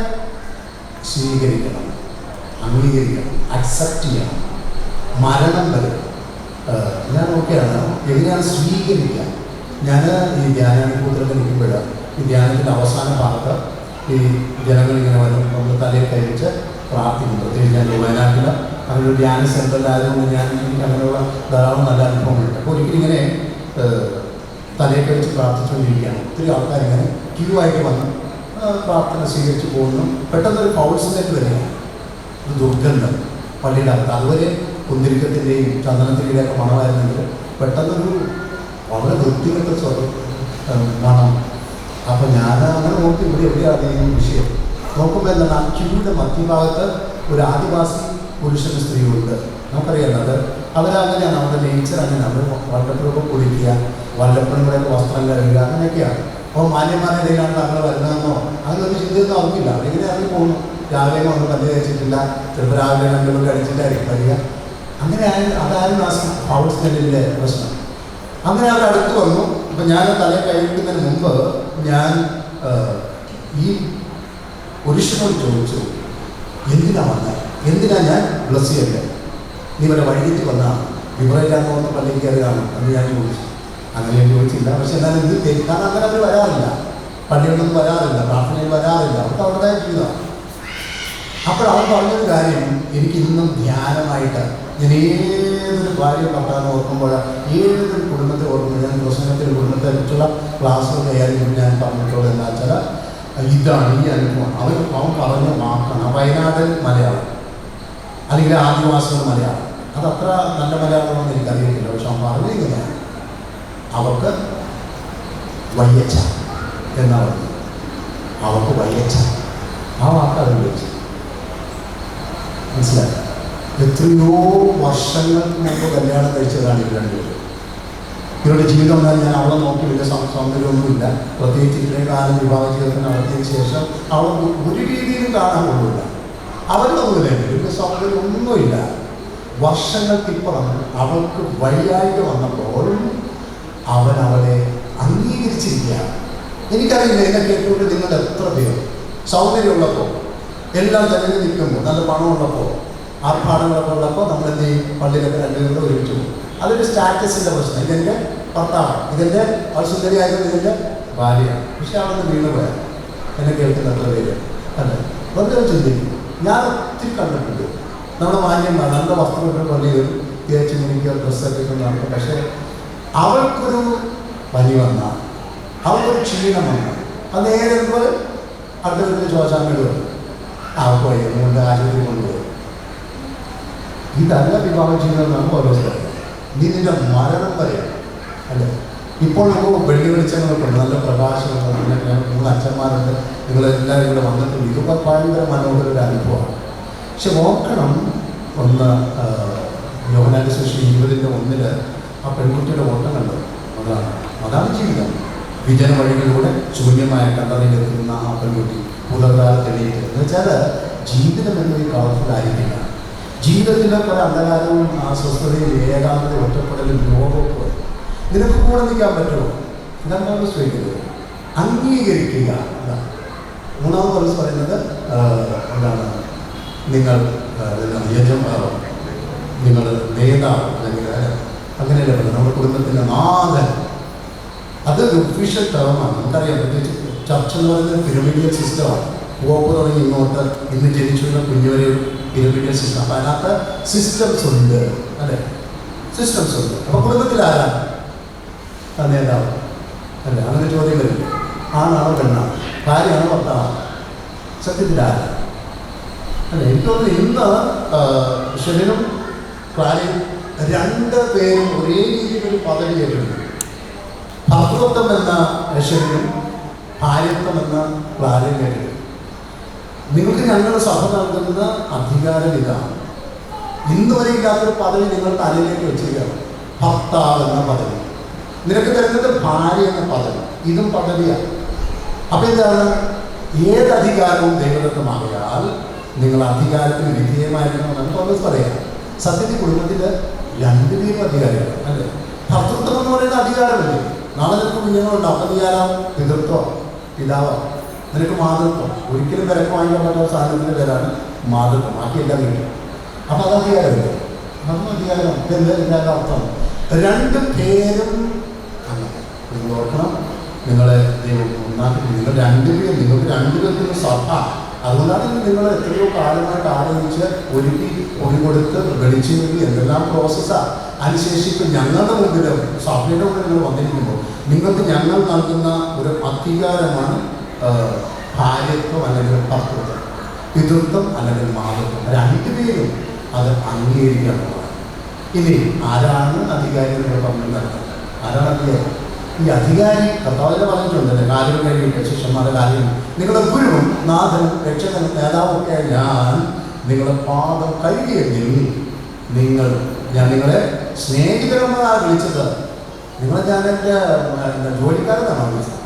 സ്വീകരിക്കണം, അംഗീകരിക്കണം, അക്സെപ്റ്റ് ചെയ്യണം. മരണം വരെ ഞാൻ ഓക്കെയാണ്. എങ്ങനെയാണ് സ്വീകരിക്കുക? ഞാൻ ഈ ധ്യാനാനുഭവത്തിലൊക്കെ നിൽക്കുമ്പോൾ ഈ ധ്യാനത്തിൻ്റെ അവസാന ഭാഗത്ത് ഈ ജനങ്ങളിങ്ങനെ വരും, നമ്മൾ തലയിൽ കഴിച്ച് പ്രാർത്ഥിക്കുന്നു. പ്രത്യേകിച്ച് ഞാൻ വയനാട്ടിൽ അങ്ങനെ ഒരു ധ്യാന സെൻ്ററിലായതുകൊണ്ട് എനിക്ക് അങ്ങനെയുള്ള ധാരാളം നല്ല അനുഭവങ്ങളുണ്ട്. അപ്പോൾ ഒരിക്കലിങ്ങനെ തലയിൽ കഴിച്ച് പ്രാർത്ഥിച്ചുകൊണ്ടിരിക്കുകയാണ്. ഒത്തിരി ആൾക്കാരിങ്ങനെ ക്യൂ ആയിട്ട് വന്ന് പ്രാർത്ഥന സ്വീകരിച്ച് പോകുന്നു. പെട്ടെന്നൊരു ഫൗൾസിലേക്ക് വരികയാണ്, ഒരു ദുർഗന്ധം പള്ളിയുടെ അകത്ത്. അതുവരെ കുന്തിരിക്കത്തിൻ്റെയും ചന്ദനത്തിൻ്റെയും ഒക്കെ മണമായിരുന്നെങ്കിൽ പെട്ടെന്നൊരു വളരെ വൃത്തികെട്ട മണം. അപ്പോൾ ഞാൻ അങ്ങനെ നോക്കി ഇവിടെ എവിടെയാണ് ഈ വിഷയം നോക്കുമ്പോൾ എന്താണ്, ആ ക്യൂയുടെ മധ്യഭാഗത്ത് ഒരു ആദിവാസി പുരുഷനും സ്ത്രീയുണ്ട്. നമുക്കറിയാലോ അത് അവരങ്ങനെയാണ്, നമ്മുടെ നേച്ചർ അങ്ങനെ. അവർ വല്ലപ്പോഴൊക്കെ കുളിക്കുക, വല്ലപ്പോഴും കൂടെ വസ്ത്രം കഴുകുക, അങ്ങനെയൊക്കെയാണ്. അപ്പോൾ മാന്യന്മാരുടെ ഇടയിലാണ് തങ്ങൾ വരുന്നതെന്നോ അങ്ങനെ ഒരു ചിന്തയൊന്നും അവർക്കില്ല. അവരിങ്ങനെ ഇറങ്ങി പോകുന്നു. രാവിലെ ഒന്നും പല്ല് കഴിച്ചിട്ടില്ല, ചിലപ്പോൾ രാവിലെ രണ്ടും കഴിച്ചിട്ടായിരിക്കും വരിക. അങ്ങനെ അതായിരുന്നു ആ ഫൗൾ സ്മെല്ലിൻ്റെ പ്രശ്നം. അങ്ങനെ അവർ അടുത്ത് വന്നു. അപ്പം ഞാൻ തലയിൽ കഴിക്കുന്നതിന് മുമ്പ് ഞാൻ ഈ പുരുഷനോട് ചോദിച്ചു, എന്തിനാ വന്നത്, എന്തിനാ ഞാൻ ബ്ലസ് ചെയ്യണ്ടേ, നീ വരെ വഴിയിട്ട് വന്നാണ്, വിവരമില്ലാന്ന് തോന്നുന്ന പള്ളിയിൽ കയറിയതാണ് എന്ന് ഞാൻ ചോദിച്ചു. അങ്ങനെ ഞാൻ ചോദിച്ചില്ല. പക്ഷെ എന്നാലും ഇത് കാരണം അങ്ങനെ അവർ വരാറില്ല, പള്ളികളൊന്നും വരാറില്ല, പ്രാർത്ഥനയിൽ വരാറില്ല, അവർക്ക് അവരുടെ ജീവിതമാണ്. അപ്പോൾ അവൻ പറഞ്ഞൊരു കാര്യം എനിക്ക് ഇന്നും ധ്യാനമായിട്ട്, ഞാൻ ഏതൊരു ഭാര്യ ഭർത്താവിനെ ഓർക്കുമ്പോൾ, ഏതൊരു കുടുംബത്തെ ഓർക്കുമ്പോൾ, ഞാൻ പ്രസംഗത്തിൽ കുടുംബത്തെ കുറിച്ചുള്ള ക്ലാസ്സുകൾ കൈകാര്യം ഞാൻ പറഞ്ഞിട്ടുള്ളത് എന്താ വെച്ചാൽ ഇതാണ് ഈ അനുഭവം. അവൻ പറഞ്ഞ വാക്കാണ് വയനാട് മലയാളം അല്ലെങ്കിൽ ആദിവാസികൾ മലയാളം. അതത്ര നല്ല മലയാളമാണെന്ന് എനിക്കറിയത്തില്ല. പക്ഷെ അവൻ പറഞ്ഞു ഇങ്ങനെയാണ്, അവർക്ക് വയ്യച്ച എന്നാ പറഞ്ഞു. അവർക്ക് വയ്യച്ച ആ വാക്കാണ് വിളിച്ചു. മനസ്സിലായി? എത്രയോ വർഷങ്ങൾക്ക് മുമ്പ് കല്യാണം കഴിച്ചതാണ് ഇവർ രണ്ടുപേരും. ഇവരുടെ ജീവിതം എന്നാൽ ഞാൻ അവളെ നോക്കി വലിയ സൗന്ദര്യമൊന്നുമില്ല. പ്രത്യേകിച്ച് ഇത്രയും കാലം വിവാഹ ജീവിതത്തിന് നടത്തിയതിന് ശേഷം അവൾ ഒരു രീതിയിലും കാണാൻ കൊള്ളില്ല. അവരുടെ വലിയ സൗന്ദര്യമൊന്നുമില്ല. വർഷങ്ങൾക്കിപ്പുറം അവൾക്ക് വയ്യായ്ക വന്നപ്പോൾ അവൻ അവളെ അംഗീകരിച്ചിരിക്കുകയാണ്. എനിക്കറിയില്ല എന്നെ കേട്ടുകൊണ്ട് നിങ്ങൾ എത്ര പേർ സൗന്ദര്യമുള്ളപ്പോൾ, എല്ലാം തെളിഞ്ഞ് നിൽക്കുമ്പോൾ, നല്ല പണമുള്ളപ്പോൾ, ആർഭാടങ്ങളൊക്കെ ഉള്ളപ്പോൾ നമ്മൾ എന്ത് ചെയ്യും, പള്ളിയിലൊക്കെ രണ്ടുപേരും ഒരുമിച്ച് പോകും. അതൊരു സ്റ്റാറ്റസിൻ്റെ പ്രശ്നം. ഇതെൻ്റെ ഭർത്താവ്, ഇതെൻ്റെ സുന്ദരിയായത് ഇതിൻ്റെ ഭാര്യയാണ്. പക്ഷെ അവിടെ വീണ് പോയാൽ എന്നെ കേൾക്കുന്ന എത്ര പേര് അല്ലേ? വെറുതെ ചിന്തിക്കും. ഞാൻ ഒത്തിരി കണ്ടിട്ടുണ്ട് നമ്മുടെ മാന്യന്മാർ നല്ല വസ്ത്രങ്ങൾ പള്ളിയിൽ തേച്ച് മുറിക്കുക, ഡ്രസ്സൊക്കെ നടക്കും. പക്ഷേ അവൾക്കൊരു പനി വന്നാൽ, അവൾക്കൊരു ക്ഷീണം വന്നാൽ, അത് നേരെ എന്തുപോലെ അടുത്ത ചോദിച്ചാൽ വരും, അവൾക്ക് കൊണ്ട് ആശുപത്രി കൊണ്ടുപോകും. ഇതല്ല വിവാഹ ജീവിതം എന്നാണ് ഓരോ സ്ഥലം. നീ നിന്റെ മരണം വരെയാണ് അല്ലേ? ഇപ്പോൾ നമുക്ക് വെള്ളി വെളിച്ചങ്ങളൊക്കെ ഉണ്ട്, നല്ല പ്രകാശമുണ്ട്, അങ്ങനെ 3 അച്ഛന്മാരുണ്ട്, നിങ്ങളെല്ലാവരും ഇവിടെ വന്നിട്ടുണ്ട്. ഇതൊക്കെ ഭയങ്കര മനോഹര ഒരു അനുഭവമാണ്. പക്ഷെ നോക്കണം, ഒന്ന് യോഹന്നാന്റെ സുവിശേഷം 20:1 ആ പെൺകുട്ടിയുടെ ഓട്ടം കണ്ടു. അതാണ് ജീവിതം. വിജന വഴികളിലൂടെ ശൂന്യമായ കണ്ടറിയിലെത്തുന്ന ആ പെൺകുട്ടി പുലർകാലത്തെളിയിട്ട് എന്ന് വെച്ചാൽ ജീവിതം എന്നൊരു കളർഫുള്ളായിരിക്കില്ല. ജീവിതത്തിലെ പല അന്ധകാരവും അസ്വസ്ഥതയും ഏകാന്തത ഒറ്റപ്പെടലും രോഗമൊക്കെ വരും. നിനക്ക് കൂടെ നിൽക്കാൻ പറ്റുമോ? ഇതാണ് ശ്രമിക്കുന്നത്. അംഗീകരിക്കുക. മൂന്നാമത് ദിവസം പറയുന്നത് എന്താണ്, നിങ്ങൾ നിങ്ങൾ നേതാവ് അല്ലെങ്കിൽ അങ്ങനെയല്ല പറയുന്നത്, നമ്മുടെ കുടുംബത്തിൻ്റെ നാഥൻ. അതൊരു ഒഫീഷ്യൽ ടേമാണ്. നമുക്കറിയാം, പ്രത്യേകിച്ച് ചർച്ച എന്ന് പറയുന്നത് പിരമിഡിയൽ സിസ്റ്റമാണ്. പോപ്പ് തുടങ്ങി ഇങ്ങോട്ട് ഇന്ന് ജനിച്ചുള്ള കുഞ്ഞുവരെ ഒരു പിരമിഡിയൽ സിസ്റ്റം. അപ്പം അതിനകത്ത് സിസ്റ്റംസ് ഉണ്ട് അല്ലേ? സിസ്റ്റംസ് ഉണ്ട്. അപ്പോൾ കുടുംബത്തിൽ ആരാ നേതാവ് അല്ലേ? അങ്ങനെ ചോദ്യം വരും. ആണാണോ പെണ്ണാണ്, ഭാര്യയാണോ ഭർത്താവാണ്, സത്യത്തിൽ ആരാ അല്ലേ? എനിക്ക് തോന്നുന്നു ഇന്ന് ശരീരം ക്ലാരിയും 2 പേരും ഒരേ രീതിയിലൊരു പദവി ഏറ്റെടുക്കും. ഭർത്തൃത്വം എന്ന ശരീരം, ഭാര്യത്വം എന്ന ക്ലാരിയും ഏറ്റെടുക്കും. നിങ്ങൾക്ക് ഞങ്ങളുടെ സഭ നൽകുന്ന അധികാരം ഇതാണ്. ഇന്ന് വരെ ഇല്ലാത്തൊരു പദവി നിങ്ങൾ തലയിലേക്ക് വെച്ചിരിക്കുകയാണ്. ഭർത്താവ് എന്ന പദവി നിനക്ക് തരുന്നത്, ഭാര്യ എന്ന പദവി, ഇതും പദവിയാണ്. അപ്പം എന്താണ്, ഏത് അധികാരവും ദൈവദത്തമാകയാൽ നിങ്ങൾ അധികാരത്തിന് വിധേയമായിരിക്കണമെന്നാണ് പൗലോസ് പറയാം. സത്യത്തിൽ കുടുംബത്തിൽ 2 പേരും അധികാരികളാണ് അല്ലേ? ഭർത്തൃത്വം എന്ന് പറയുന്ന അധികാരമല്ലേ? നാളെ നിനക്ക് കുഞ്ഞുങ്ങളുണ്ട്, അപ്പം നീ ആരാ? പിതൃത്വം, പിതാവ്. നിനക്ക് മാതൃത്വം. ഒരിക്കലും വിലക്ക് വാങ്ങിക്കാൻ പറ്റാത്ത സാധനത്തിൻ്റെ പേരാണ് മാതൃത്വം. ബാക്കിയെല്ലാം കിട്ടും. അപ്പം അത് അധികാരമല്ലേ? നമ്മൾ അധികാരം ഇതിൻ്റെ അർത്ഥം 2 പേരും അങ്ങനെ. നിങ്ങൾ ഓർക്കണം, നിങ്ങളെ ദൈവം ഒന്നാക്കി. നിങ്ങൾ 2 പേരും, നിങ്ങൾക്ക് 2 പേർക്കും സഭ. അതുകൊണ്ടാണ് നിങ്ങൾ എത്രയോ കാലമായിട്ട് ആരംഭിച്ച് ഒരുക്കി പൊടി കൊടുത്ത് വെളിച്ചു വേണ്ടി എന്തെല്ലാം പ്രോസസ്സാണ്. അതിനുശേഷം ഞങ്ങളുടെ മുമ്പിൽ സഭയുടെ മുമ്പിൽ നിങ്ങൾ വന്നിരിക്കുമ്പോൾ നിങ്ങൾക്ക് ഞങ്ങൾ നൽകുന്ന ഒരു അധികാരമാണ് ഭാര്യത്വം അല്ലെങ്കിൽ ഭർത്തൃത്വം, പിതൃത്വം അല്ലെങ്കിൽ മാതൃത്വം. 2 പേരും അത് അംഗീകരിക്കാനുള്ളതാണ്. ഇനി ആരാണ് അധികാരി എന്ന് പറഞ്ഞത്? ആരാണ് അധികാരി? ഈ അധികാരി കർത്താവിനെ പറഞ്ഞിട്ടുണ്ടല്ലേ, കാര്യം കഴിയില്ല ശിഷ്യന്മാരുടെ കാര്യം. നിങ്ങളുടെ ഗുരുവും നാഥനും രക്ഷകനും നേതാവൊക്കെ ഞാൻ നിങ്ങളുടെ പാദം കഴുകിയെങ്കിൽ ഞാൻ നിങ്ങളെ സ്നേഹിതരെന്നാണ് വിളിച്ചത്. നിങ്ങളെ ഞാൻ എൻ്റെ ജോലിക്കാരനാണോ വിളിച്ചത്?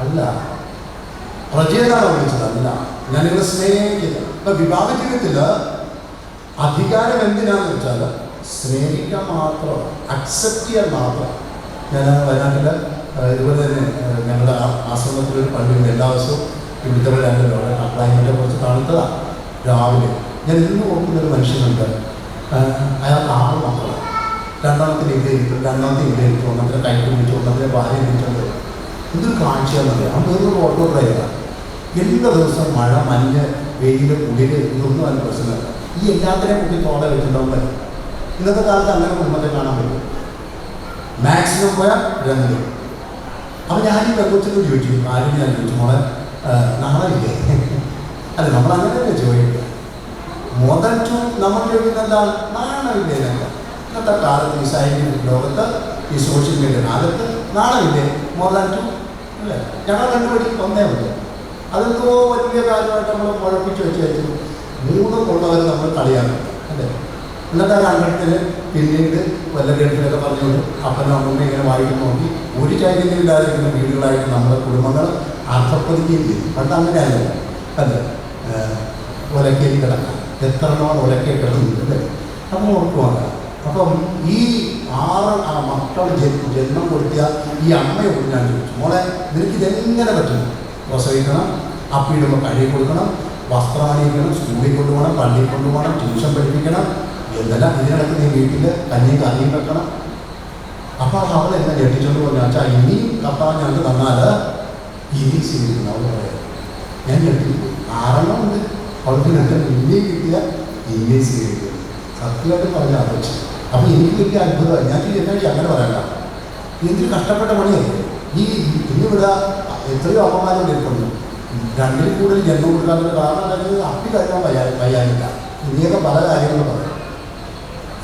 അല്ല. പ്രജയെന്നാണോ വിളിച്ചത്? അല്ല. ഞാൻ നിങ്ങളെ സ്നേഹിക്കുന്നത്. ഇപ്പം വിവാഹ ജീവിതത്തിൽ അധികാരം എന്തിനാന്ന് വെച്ചാൽ സ്നേഹിക്കാൻ മാത്രം, അക്സെപ്റ്റ് ചെയ്യാൻ മാത്രം. ഞാൻ വയനാട്ടിൽ ഇതുപോലെ തന്നെ ഞങ്ങളുടെ ആശ്രമത്തിലൊരു പള്ളിയുണ്ട്. എല്ലാ ദിവസവും ഇവിടുത്തെ പോലെ അല്ലല്ലോ, അവിടെ ക്ലൈമറ്റിനെ കുറിച്ച് തണുത്തതാണ്. രാവിലെ ഞാൻ ഇന്ന് ഓർക്കുന്നൊരു മനുഷ്യനുണ്ട്. അയാൾക്ക് 6 മക്കളാണ്. രണ്ടാമത്തെ ഇവിടെ ഇരിക്കും, രണ്ടാമത്തെ ഇവിടെ ഇരിക്കും, ഒന്നത്തെ കൈക്ക് വിളിച്ചു, ഒന്നത്തെ ഭാര്യ വിളിച്ചുണ്ട്. എന്തൊരു കാഴ്ചയാണെന്നറിയാം. അവൻ വേറൊരു ഓട്ടോ ഡ്രൈവറാണ്. എല്ലാ ദിവസവും മഴ, മഞ്ഞ്, വെയിൽ, കുളിര്, ഇതൊന്നും അതിന് പ്രശ്നമല്ല. ഈ എല്ലാത്തിനെയും കുട്ടി തോടെ വെച്ചിട്ടുണ്ടാവുമ്പോൾ ഇന്നത്തെ കാലത്ത് അങ്ങനെ കുടുംബത്തെ കാണാൻ പറ്റും. മാക്സിമം പോയാൽ 2. അപ്പം ഞാനീ വെക്കൊച്ചിട്ട് ചോദിച്ചു, ആരും ഞാൻ ചോദിച്ചു, മോളെ നാളെ ഇല്ലേ? അല്ല, നമ്മളങ്ങനെ ചോദിക്കുക. മോദറ്റു നമ്മൾ ചോദിക്കുന്നത് നാണമില്ലേ? ഇന്നത്തെ കാലത്ത് ഈ സൈനിക ലോകത്ത്, ഈ സോഷ്യൽ മീഡിയ കാലത്ത് നാണമില്ലേ? മോദറ്റു അല്ലേ? ഞങ്ങൾ കണ്ടുപിടിച്ച് ഒന്നേ ഉണ്ട്. അതെന്തോ വലിയ കാര്യമായിട്ട് നമ്മൾ കുഴപ്പിച്ച് വെച്ചു 3 കൊള്ളവർ നമ്മൾ കളിയാക്കും അല്ലേ? എന്നിട്ട് ആ കണ്ടത്തിന് പിന്നീട് വല്ല ഗൾഫിലൊക്കെ പറഞ്ഞുകൊണ്ട് അപ്പനും അമ്മയും ഇങ്ങനെ വായിക്കും നോക്കി ഒരു ചൈതന്യമില്ലാതിരിക്കുന്ന വീടുകളായിട്ട് നമ്മുടെ കുടുംബങ്ങൾ അർത്ഥപ്പെടുകയും ചെയ്യും. പണ്ട് അങ്ങനെ അല്ല അല്ലേ? ഒലക്കേരി കിടക്കാം, എത്ര നാൾ ഒലക്കേ കിടന്നുണ്ട് അല്ലേ? അപ്പം ഓർക്കുവാണ്. അപ്പം ഈ 6 മക്കൾ ജന്മം കൊടുത്തിയ ഈ അമ്മയോട് ഞാൻ ചോദിച്ചു, മോളെ നിനക്ക് ഇതെങ്ങനെ പറ്റും? പ്രസവിക്കണം, അപ്പിയിടുമ്പോൾ കഴുകി കൊടുക്കണം, വസ്ത്രം അണിയിക്കണം, സ്കൂളിൽ കൊണ്ടുപോകണം, പള്ളിയിൽ കൊണ്ടുപോകണം, ട്യൂഷൻ പഠിപ്പിക്കണം, എന്തെല്ലാം ഇതിനിടയ്ക്ക് നീ വീട്ടിൽ കഞ്ഞിയും കറിയും വെക്കണം. അപ്പോൾ അവൾ എന്നെ ഞെട്ടിച്ചോണ്ട് പറഞ്ഞു, വെച്ചാൽ ഇനിയും കർത്താവ് ഞങ്ങൾക്ക് തന്നാൽ ഇനി സ്വീകരിക്കണം. അവൾ പറയാം. ഞാൻ ഞെട്ടിപ്പോയി. 6 ഉണ്ട് അവൾക്ക് ഞങ്ങൾ ഇനിയും കിട്ടിയ ഇനിയും സ്വീകരിക്കുന്നു. സത്യമായിട്ട് പറഞ്ഞ ആലോചിച്ചു. അപ്പം എനിക്ക് വലിയ അത്ഭുതമായി. ഞാൻ എന്നാടി അങ്ങനെ പറയണ്ട, എന്തൊരു കഷ്ടപ്പെട്ട പണിയല്ലേ ഈ ഇന്നിവിടെ. എത്രയോ അമ്മമാരും കേൾക്കുന്നു 2-ൽ കൂടുതൽ ജന്മം കൊടുക്കാനുള്ള കാരണം അല്ലെങ്കിൽ അപ്പി കഴിക്കാൻ വയ്യാനില്ല. ഇനിയൊക്കെ പല കാര്യങ്ങളും പറയും.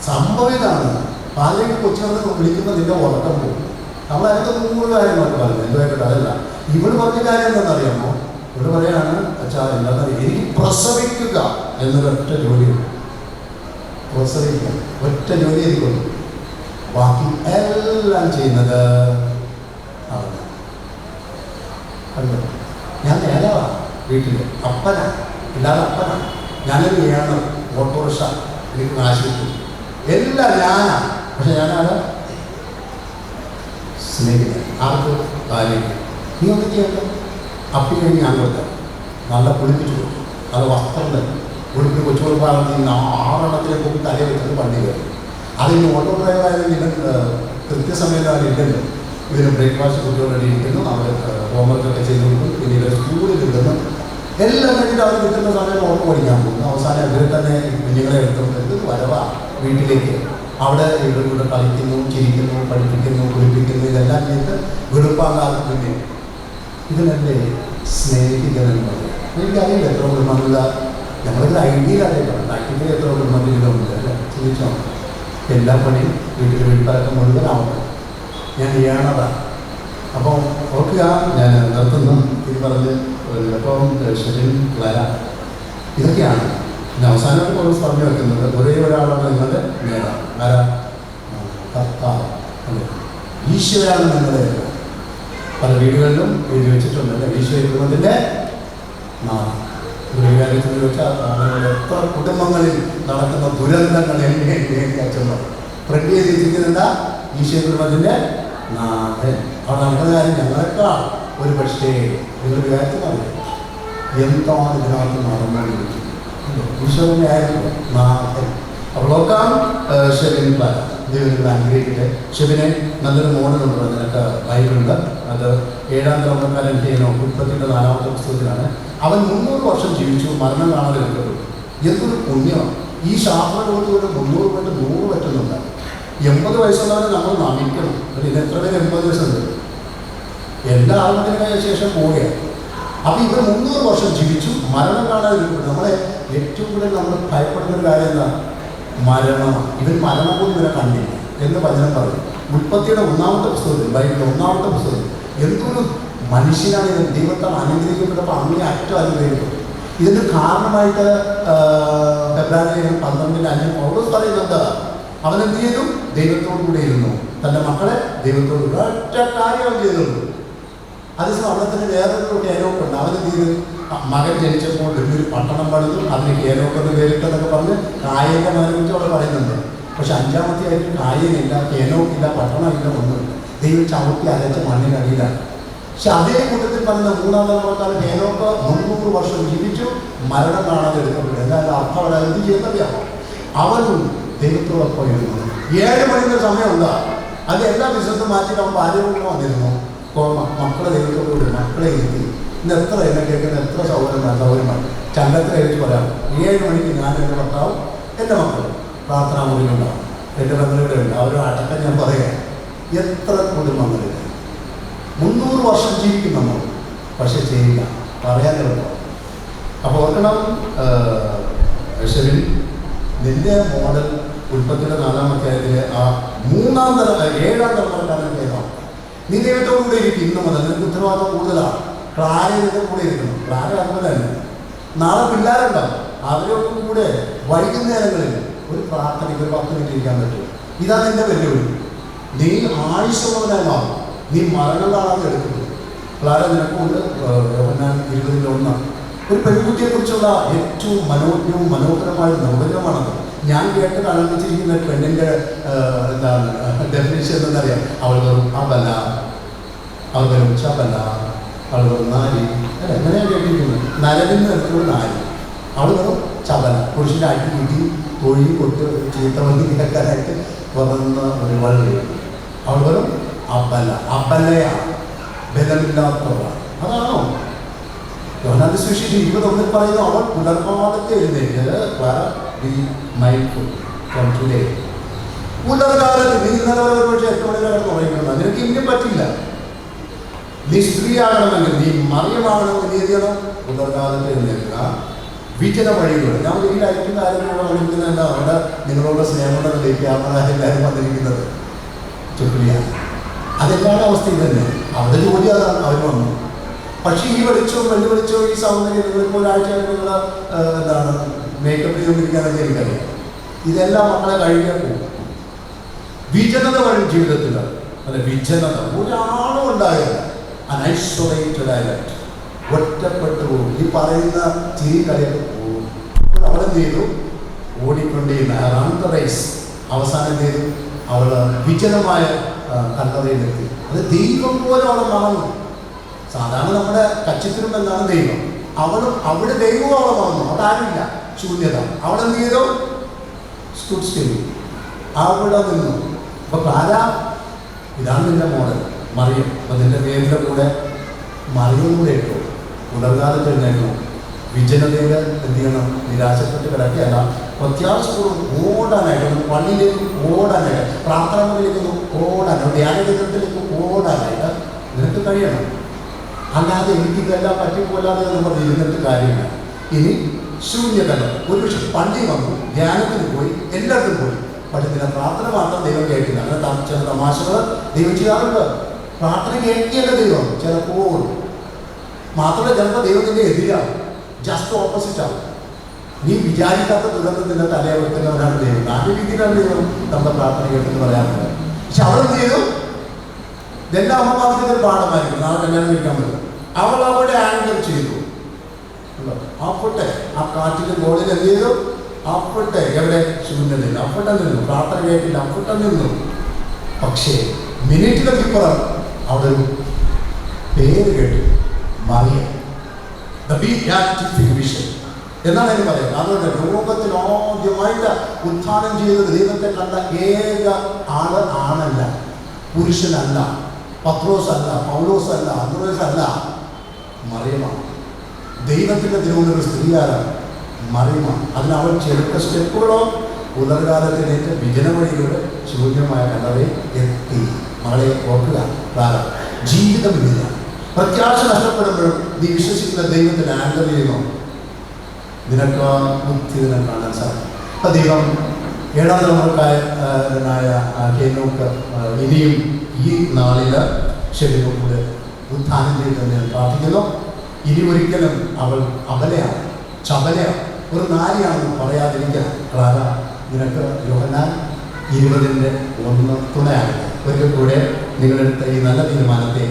സംഭവിതാണ്. പാലേക്ക് കൊച്ചുകളെ വിളിക്കുമ്പോൾ നിന്റെ ഉറക്കം പോകും. നമ്മളതിനകത്ത് 100 കാര്യങ്ങളൊക്കെ പറയുന്നത് എന്തുമായിട്ട് അതല്ല. ഇവിടെ പറഞ്ഞ കാര്യം എന്താണെന്നറിയാമോ? ഇവിടെ പറയാണ്, അച്ഛാ എന്താണെന്നറിയാം, എനിക്ക് പ്രസവിക്കുക എന്നൊരൊറ്റ ജോലിയുണ്ട്. പ്രസവിക്കുക ഒറ്റ ജോലി എനിക്കുള്ളൂ. ബാക്കി എല്ലാം ചെയ്യുന്നത് ആണ്. ഞാൻ നേതാവാണ് വീട്ടിൽ, അപ്പനാണ്, ഇല്ലാതെ അപ്പനാണ്. ഞാനൊരു ഏണർ, ഓട്ടോറിക്ഷ, എനിക്ക് നാശിച്ചു, എല്ലാം ഞാനാണ്. പക്ഷെ ഞാനാണ് സ്നേഹിതൻ. ആർക്ക്? ഭാര്യയ്ക്ക്. നീ ഒന്നും ചെയ്യണ്ട. അപ്പി കഴിഞ്ഞ് ഞാൻ കൊടുത്ത നല്ല കുളിപ്പിച്ചു കൊടുക്കും, നല്ല വസ്ത്രം തന്നെ കുളിപ്പിച്ച് കൊച്ചു കൊടുക്കാറുണ്ട്. 6 എണ്ണത്തിലെ പോയി തലയിൽ വെച്ചിട്ട് പള്ളി കയറി. അതിന് ഓട്ടോ ഡ്രൈവറായാലും ഇതിന് കൃത്യസമയത്ത് അതില്ലല്ലോ. ഇതിന് ബ്രേക്ക്ഫാസ്റ്റ് കുട്ടികൾ റെഡി ഇരിക്കുന്നു, അവർ ഹോംവർക്കൊക്കെ ചെയ്ത് കൊടുക്കും, പിന്നീട് സ്കൂളിൽ ഇടുന്നു. എല്ലാം കഴിഞ്ഞിട്ട് അവർ കിട്ടുന്ന സമയം ഓർമ്മ പഠിക്കാൻ പോകുന്നു. അവസാനം ഇവർ തന്നെ കുഞ്ഞുങ്ങളെ എടുത്തുകൊണ്ട് വരവാ വീട്ടിലേക്ക്. അവിടെ ഇവരുടെ കളിക്കുന്നു, ചിരിക്കുന്നു, പഠിപ്പിക്കുന്നു, കുളിപ്പിക്കുന്നു, ഇതെല്ലാം ചെയ്ത് വെളുപ്പാകാതെ പിന്നെ ഇതിനെൻ്റെ സ്നേഹിതനെന്ന് പറയും. എനിക്കറിയില്ല എത്ര കുടുംബങ്ങളില ഞങ്ങളിത് ഐഡിയയിൽ അറിയണം. പ്രാക്ടിക്കലി എത്ര കുടുംബത്തിലുണ്ട് അല്ലേ? ചിന്തിച്ചോ. എല്ലാ പണിയും വീട്ടിൽ വീട്ടിലൊക്കെ മുഴുവനാവണം. ഞാൻ ചെയ്യണതാണ്. അപ്പം ഓർക്കുക, ഞാൻ നിർത്തുന്നു. ഇത് പറഞ്ഞ് അപ്പം ഷെരിൻ, ക്ലര, ഇതൊക്കെയാണ് പിന്നെ അവസാനമായിട്ട് പോലീസ് പറഞ്ഞു വെക്കുന്നത്. ഒരേ ഒരാളാണ് നിങ്ങളുടെ നേതാവ്. ആരാ? കർത്താവ് അല്ലേ? ഈശ്വരാണ് നിങ്ങളുടെ. പല വീടുകളിലും എഴുതി വെച്ചിട്ടുണ്ടല്ലേ, ഈശ്വര കുടുംബത്തിൻ്റെ ഒരു കാര്യത്തിൽ വെച്ചാൽ എത്ര കുടുംബങ്ങളിൽ നടക്കുന്ന ദുരന്തങ്ങൾ എന്നെ അച്ഛന്മാർ പ്രിന്റ് ചെയ്തിരിക്കുന്നുണ്ടാ ഈശ്വര കുടുംബത്തിൻ്റെ നാഥൻ. അവിടെ നമ്മുടെ കാര്യം ഞങ്ങളെക്കാൾ ഒരു പക്ഷേ നിങ്ങൾ വിചാരിച്ചു അറിയാം എന്താണ് ഇതിനകത്ത് നടന്നുകൊണ്ടിരിക്കുന്നത്. ഈശ്വരനെ ആയിരുന്നു നാഥൻ. അപ്പോൾ നോക്കാം. ഷെബിൻ പ്ലാൻ ദൈവങ്ങൾ അനുഗ്രഹിക്കട്ടെ. ഷെബിനെ നല്ലൊരു മോഡലുണ്ട്, നിനക്ക് ബൈബിളുണ്ട്. അത് 7-ാം തലമുറക്കാരൻ ചെയ്യുന്ന ഉൽപ്പത്തിൻ്റെ 4-ാമത്തെ പുസ്തകത്തിലാണ്. അവൻ 300 വർഷം ജീവിച്ചു, മരണം കാണാതെ എടുക്കപ്പെട്ടു. എന്തൊരു പുണ്യമാണ്. ഈ ശാസ്ത്രലോകത്ത് ഒരു 300 പോയിട്ട് 100 പറ്റുന്നുണ്ട്. 80 വയസ്സുള്ളവരെ നമ്മൾ നമിക്കണം. ഇതിന് എത്ര പേര് 80 വയസ്സുണ്ട്? എല്ലാ ആത്മഹത്യക്ക് ശേഷം പോവുകയാണ്. അപ്പോൾ ഇവർ 300 വർഷം ജീവിച്ചു, മരണം കാണാതെ ഇരിക്കപ്പെട്ടു. നമ്മളെ ഏറ്റവും കൂടുതൽ നമ്മൾ ഭയപ്പെടുന്ന ഒരു കാര്യം എന്താണ്? മരണമാണ്. ഇവൻ മരണം പോലും ഇവരെ കണ്ടില്ല എന്ന് വചനം പറയും. ഉൽപ്പത്തിയുടെ 1-ാമത്തെ പുസ്തകത്തിൽ, ബൈബിളിലെ 1-ാമത്തെ പുസ്തകത്തിൽ എന്തൊരു മനുഷ്യനാണ് ഇവൻ. ദൈവത്താൽ അനുഗ്രഹിക്കപ്പെട്ടപ്പോൾ അങ്ങനെ അറ്റം അനുഗ്രഹിക്കും. ഇതിന് കാരണമായിട്ട് ഫെബ്രുവരി 12 പൗലോസ് പറയുന്നുണ്ട്, അവനെന്ത് ചെയ്തു? ദൈവത്തോടു കൂടെ ഇരുന്നു. തൻ്റെ മക്കളെ ദൈവത്തോട് ഒറ്റ കാര്യം ചെയ്തുള്ളൂ. അതേസമയം അവിടെ തന്നെ വേറൊരു കേനോക്കുണ്ട്. അവനെന്ത് ചെയ്തു? മകൻ ജനിച്ചപ്പോൾ വലിയൊരു പട്ടണം പണിതു, അതിന് കേനോക്കെന്ന് പേരിട്ടെന്നൊക്കെ പറഞ്ഞ് കായലിൻ്റെ മകനെ കുറിച്ച് അവിടെ പറയുന്നുണ്ട്. പക്ഷെ 5-ാമത്തെ ആയിട്ട് കായലില്ല, കേനോക്കില്ല, പട്ടണമില്ല, ഒന്നുമില്ല. ദൈവം ചവിട്ടി അരച്ച മണ്ണിനടിയിലാണ്. പക്ഷെ അതേ കൂട്ടത്തിൽ പറയുന്ന 3-ാം തലമുറക്കാരൻ കേനോക്ക് 300 വർഷം ജീവിച്ചു, മരണം കാണാതെ എടുക്കപ്പെട്ടു. എന്നാലും അർത്ഥം അവിടെ എന്ത് ചെയ്യുന്നറിയാമോ? അവനും ദൈവത്തോടൊപ്പം ഇരുന്നു. 7 മണിക്കൂർ സമയമുണ്ട്. അത് എല്ലാ ബിസിനസ്സും മാറ്റിയിട്ട് അവൻ ഭാര്യയോട് വന്നിരുന്നു. മക്കളെ ദൈവത്തോട് കൂടി മക്കളെ ഇരുത്തി. ഇന്ന് എത്ര എന്നെ കേൾക്കുന്ന എത്ര സൗകര്യമാണ് ചണ്ടത്തിൽ എഴുതി പറയാം. 7 മണിക്ക് ഞാൻ എൻ്റെ ഭർത്താവും എൻ്റെ മക്കളും പ്രാർത്ഥനാ മുറിയിലുണ്ടാവും. എൻ്റെ ബന്ധുക്കളുടെ ഉണ്ട്. അവരും അടക്കം ഞാൻ പറയാം. എത്ര കുടുംബങ്ങളില്ല 300 വർഷം ജീവിക്കും നമ്മൾ, പക്ഷെ ചെയ്യില്ല, പറയാൻ എളുപ്പം. അപ്പോൾ ഓർക്കണം, നിന്റെ മോഡൽ ഉൽപ്പത്തിയുടെ 4-ാം അധ്യായത്തിലെ ആ 7-ാം തലമുറക്കാരൻ കേൾക്കാം. നീ ദൈവത്തോടു കൂടെ ഇരിക്കും. ഇന്ന് മുതൽ നിനക്ക് ഉത്തരവാദിത്വം കൂടുതലാണ്. ക്ലാരയുടെ കൂടെ ഇരിക്കണം. ക്ലാര അതുപോലെ തന്നെ നാളെ പിള്ളേരുണ്ടാവും. അവരൊക്കെ കൂടെ വൈകുന്നേരങ്ങളിൽ ഒരു പ്രാർത്ഥനയ്ക്ക് ഒരു 10 മിനിറ്റ് ഇരിക്കാൻ പറ്റും. ഇതാണ് എൻ്റെ വെല്ലുവിളി. നീ ആയുസ്സുള്ളവനായി മാറും. നീ മരണം കാണാതെ എടുക്കുന്നു. ക്ലാര നിനക്കുണ്ട് 20-1 ഒരു പെൺകുട്ടിയെക്കുറിച്ചുള്ള ഏറ്റവും മനോജ്ഞവും മനോഹരമായ നിർവചനമാണത്. ഞാൻ കേട്ട് ആരംഭിച്ചിരിക്കുന്ന പെണ്ണിൻ്റെ എന്താണ് ഡെഫിനിഷൻ എന്നറിയാം. അവൾ വെറും അബല, അവൾ വെറും ചബല, അവൾ വെറും നാരി. അല്ല, എങ്ങനെയാണ് കേട്ടിരിക്കുന്നത്? നരവിന് നിരത്തിലുള്ള നാരി. അവൾ വെറും ചബല, പുരുഷൻ്റെ അടി കുട്ടി തൊഴി കൊട്ട് ചീത്ത വണ്ടി കേൾക്കാനായിട്ട് തുറന്ന ഒരു വള്ളി. അവൾ വെറും അബല, അബലയാണ്, ബലമില്ലാത്തവളാണ്. അതാണോ യോഹന്നാന്റെ സുവിശേഷം 20:1 പറയുന്നു, അവൾ പുലർകാലത്തെ എഴുന്നേറ്റ് പുലർകാലത്ത് നീ ഇന്നലെ വരെ പക്ഷേ 8 മണി വരെ തുടങ്ങിക്കണം. നിനക്ക് ഇനിയും പറ്റില്ല. നീ സ്ത്രീയാകണമെങ്കിൽ, നീ മറിയമാകണമെങ്കിൽ നീ എന്ത് ചെയ്യണം? പുലർകാലത്ത് എഴുന്നേൽക്കുക. വിജന വഴിയിലൂടെ ഞാൻ വീട്ടിലയക്കുന്ന ആരെങ്കിലും വന്നിരിക്കുന്നത് എന്താ? അവിടെ നിങ്ങളോട് സ്നേഹമുണ്ടെന്നിലേക്ക് എല്ലാവരും വന്നിരിക്കുന്നത് ചുറ്റിയാണ്. അതെല്ലാവരുടെ അവസ്ഥയും തന്നെ. അവരുടെ ജോലി അതാണ്, അവർ വന്നു. പക്ഷേ ഈ വെളിച്ചവും വെള്ളിച്ചവും ഈ സൗന്ദര്യം നിങ്ങളിപ്പോൾ ഒരാഴ്ച നിങ്ങൾ എന്താണ് മേക്കപ്പ് ചെയ്തുകൊണ്ടിരിക്കുകയാണെന്ന് എനിക്കറിയാം. ഇതെല്ലാം മക്കളെ കഴിക്കാൻ പോകും. വിജനത വഴി ജീവിതത്തിൽ അല്ല, വിജനത ഒരാളും ഉണ്ടാകില്ല. അൺഐസൊലേറ്റഡ് ആയിട്ട് ഒറ്റപ്പെട്ടു പോകും. ഈ പറയുന്ന ചിരി കളിയൊക്കെ പോകും. അവളെ എന്ത് ചെയ്തു? ഓടിക്കൊണ്ടിരുന്ന റൺ ദ റേസ്. അവസാനം എന്ത് ചെയ്തു? അവൾ വിജനമായ കല്ലറയിലെത്തി. അത് ദൈവം പോലെ അവളെ മറന്നു. സാധാരണ നമ്മുടെ കച്ചിത്തിനും എന്താണ് ദൈവം. അവളും അവിടെ ദൈവവും അവളെ മറന്നു. അവിടെ ആരുമില്ല, ശൂന്യത. അവളെന്ത് ചെയ്തു? Stood still. അവിടെ നിന്നു. അപ്പൊ ആരാ? ഇതാണ് നിന്റെ മോഡൽ മറിയം. അപ്പൊ നിന്റെ പേരിന്റെ കൂടെ മറിയം കൂടെ ഇട്ടു. പുലർകാലത്ത് എഴുന്നേക്കണം. വിജനതയിൽ എന്ത് ചെയ്യണം? നിരാശപ്പെട്ട് കിടക്കുകയല്ല, പ്രത്യാശപൂർവ്വം ഓടാനായിട്ട്, പള്ളിയിലേക്ക് ഓടാനായിട്ട്, പ്രാർത്ഥന മുറിയിലേക്ക് ഓടാനായിട്ട്, ധ്യാനകേന്ദ്രത്തിലേക്ക് ഓടാനായിട്ട് നിനക്ക് കഴിയണം. അല്ലാതെ എനിക്കിതെല്ലാം പറ്റിപ്പോലാതെ നമ്മൾ ഇരുന്നിട്ട് കാര്യമില്ല. ഇനി ശൂന്യത. ഒരുപക്ഷെ പള്ളി വന്നു, ധ്യാനത്തിന് പോയി, എല്ലായിടത്തും പോയി, പക്ഷെ ഇതിനെ പ്രാർത്ഥന മാത്രം ദൈവം കേൾക്കില്ല. അങ്ങനെ ചില തമാശകൾ ദൈവം ചെയ്യാറുണ്ട്. പ്രാർത്ഥന കേൾക്കിയല്ല ദൈവം ചിലപ്പോൾ. മാത്രമല്ല ചിലപ്പോൾ ദൈവത്തിൻ്റെ എതിരാണ്, ജസ്റ്റ് ഓപ്പോസിറ്റാണ്. നീ വിചാരിക്കാത്ത ദുരന്തത്തിൻ്റെ തലയെ വെക്കുന്നവരാണ് ദൈവം. നല്ല രീതിയിലാണ് ദൈവം നമ്മുടെ പ്രാർത്ഥന കേട്ടെന്ന് പറയാറുണ്ട്. പക്ഷെ അവളെന്ത് ചെയ്തു? ഇതെല്ലാം അമ്മമാർക്ക് ഇതൊരു പാഠമായിരിക്കും. നാളെ കല്യാണം കഴിക്കാൻ പറ്റും. അവൾ അവിടെ ആങ്കർ ചെയ്തു. അപ്പോട്ടെ ആ കാറ്റിൻ്റെ ഗോളിൽ എന്ത് ചെയ്തു? അപ്പോട്ടെ എവിടെ? ശൂന്യതയില്ല. അപ്പോട്ടെ നിന്നു. പ്രാർത്ഥന കേട്ടില്ല, അപ്പോട്ടെ നിന്നു. പക്ഷേ മിനിറ്റുകൾക്കിപ്പുറം അവിടെ ഒരു പേര് കേട്ടു, മറിയം. ദ ബിയാറ്റിഫിക് വിഷൻ എന്നാണ് അതിന് പറയുന്നത്. അതുകൊണ്ട് ലോകത്തിൽ ആദ്യമായിട്ട് ഉത്ഥാനം ചെയ്തത് ദൈവത്തെ കണ്ട ഏക ആള് ആണല്ല, പുരുഷനല്ല, പത്രോസ് അല്ല, പൗലോസ് അല്ല, അന്ത്രോസ് അല്ല, മറിയമാണ്. ദൈവത്തിൻ്റെ തിരുവനന്തപുരം സ്ത്രീയാരാണ്? മറിയമാണ്. അതിന് അവൾ ചെറുത്ത സ്റ്റെപ്പുകളോ പുലർകാലത്തിലേക്ക് വിജന വഴിയിലൂടെ ശൂന്യമായ കല്ലറയിൽ എത്തി. മകളെ ഓർക്കുക, കാരണം ജീവിതമില്ല. പ്രത്യാശ നഷ്ടപ്പെടുമ്പോഴും നീ വിശ്വസിക്കുന്ന ദൈവത്തിൽ ആങ്കർ ചെയ്യുന്നു. നിനക്ക് ബുദ്ധി കാണാൻ സാധിക്കും. അപ്പം ദൈവം 7ാം തലമുറക്കാരനായ ഹേനോക്ക് ഇനിയും ഈ നാളിൽ ഷെബിനോട് ഉത്ഥാനം ചെയ്തെന്ന് ഞാൻ പ്രാർത്ഥിക്കുന്നു. ഇനി ഒരിക്കലും അവൾ അബലയാണ്, ചബലയാണ്, ഒരു നാരിയാണെന്ന് പറയാതിരിക്കണം. ക്ലാര, നിനക്ക് യോഹന്നാൻ 20:1 തുണയാണ്. ഒരിക്കൽ കൂടെ നിങ്ങളെടുത്ത ഈ നല്ല തീരുമാനത്തെ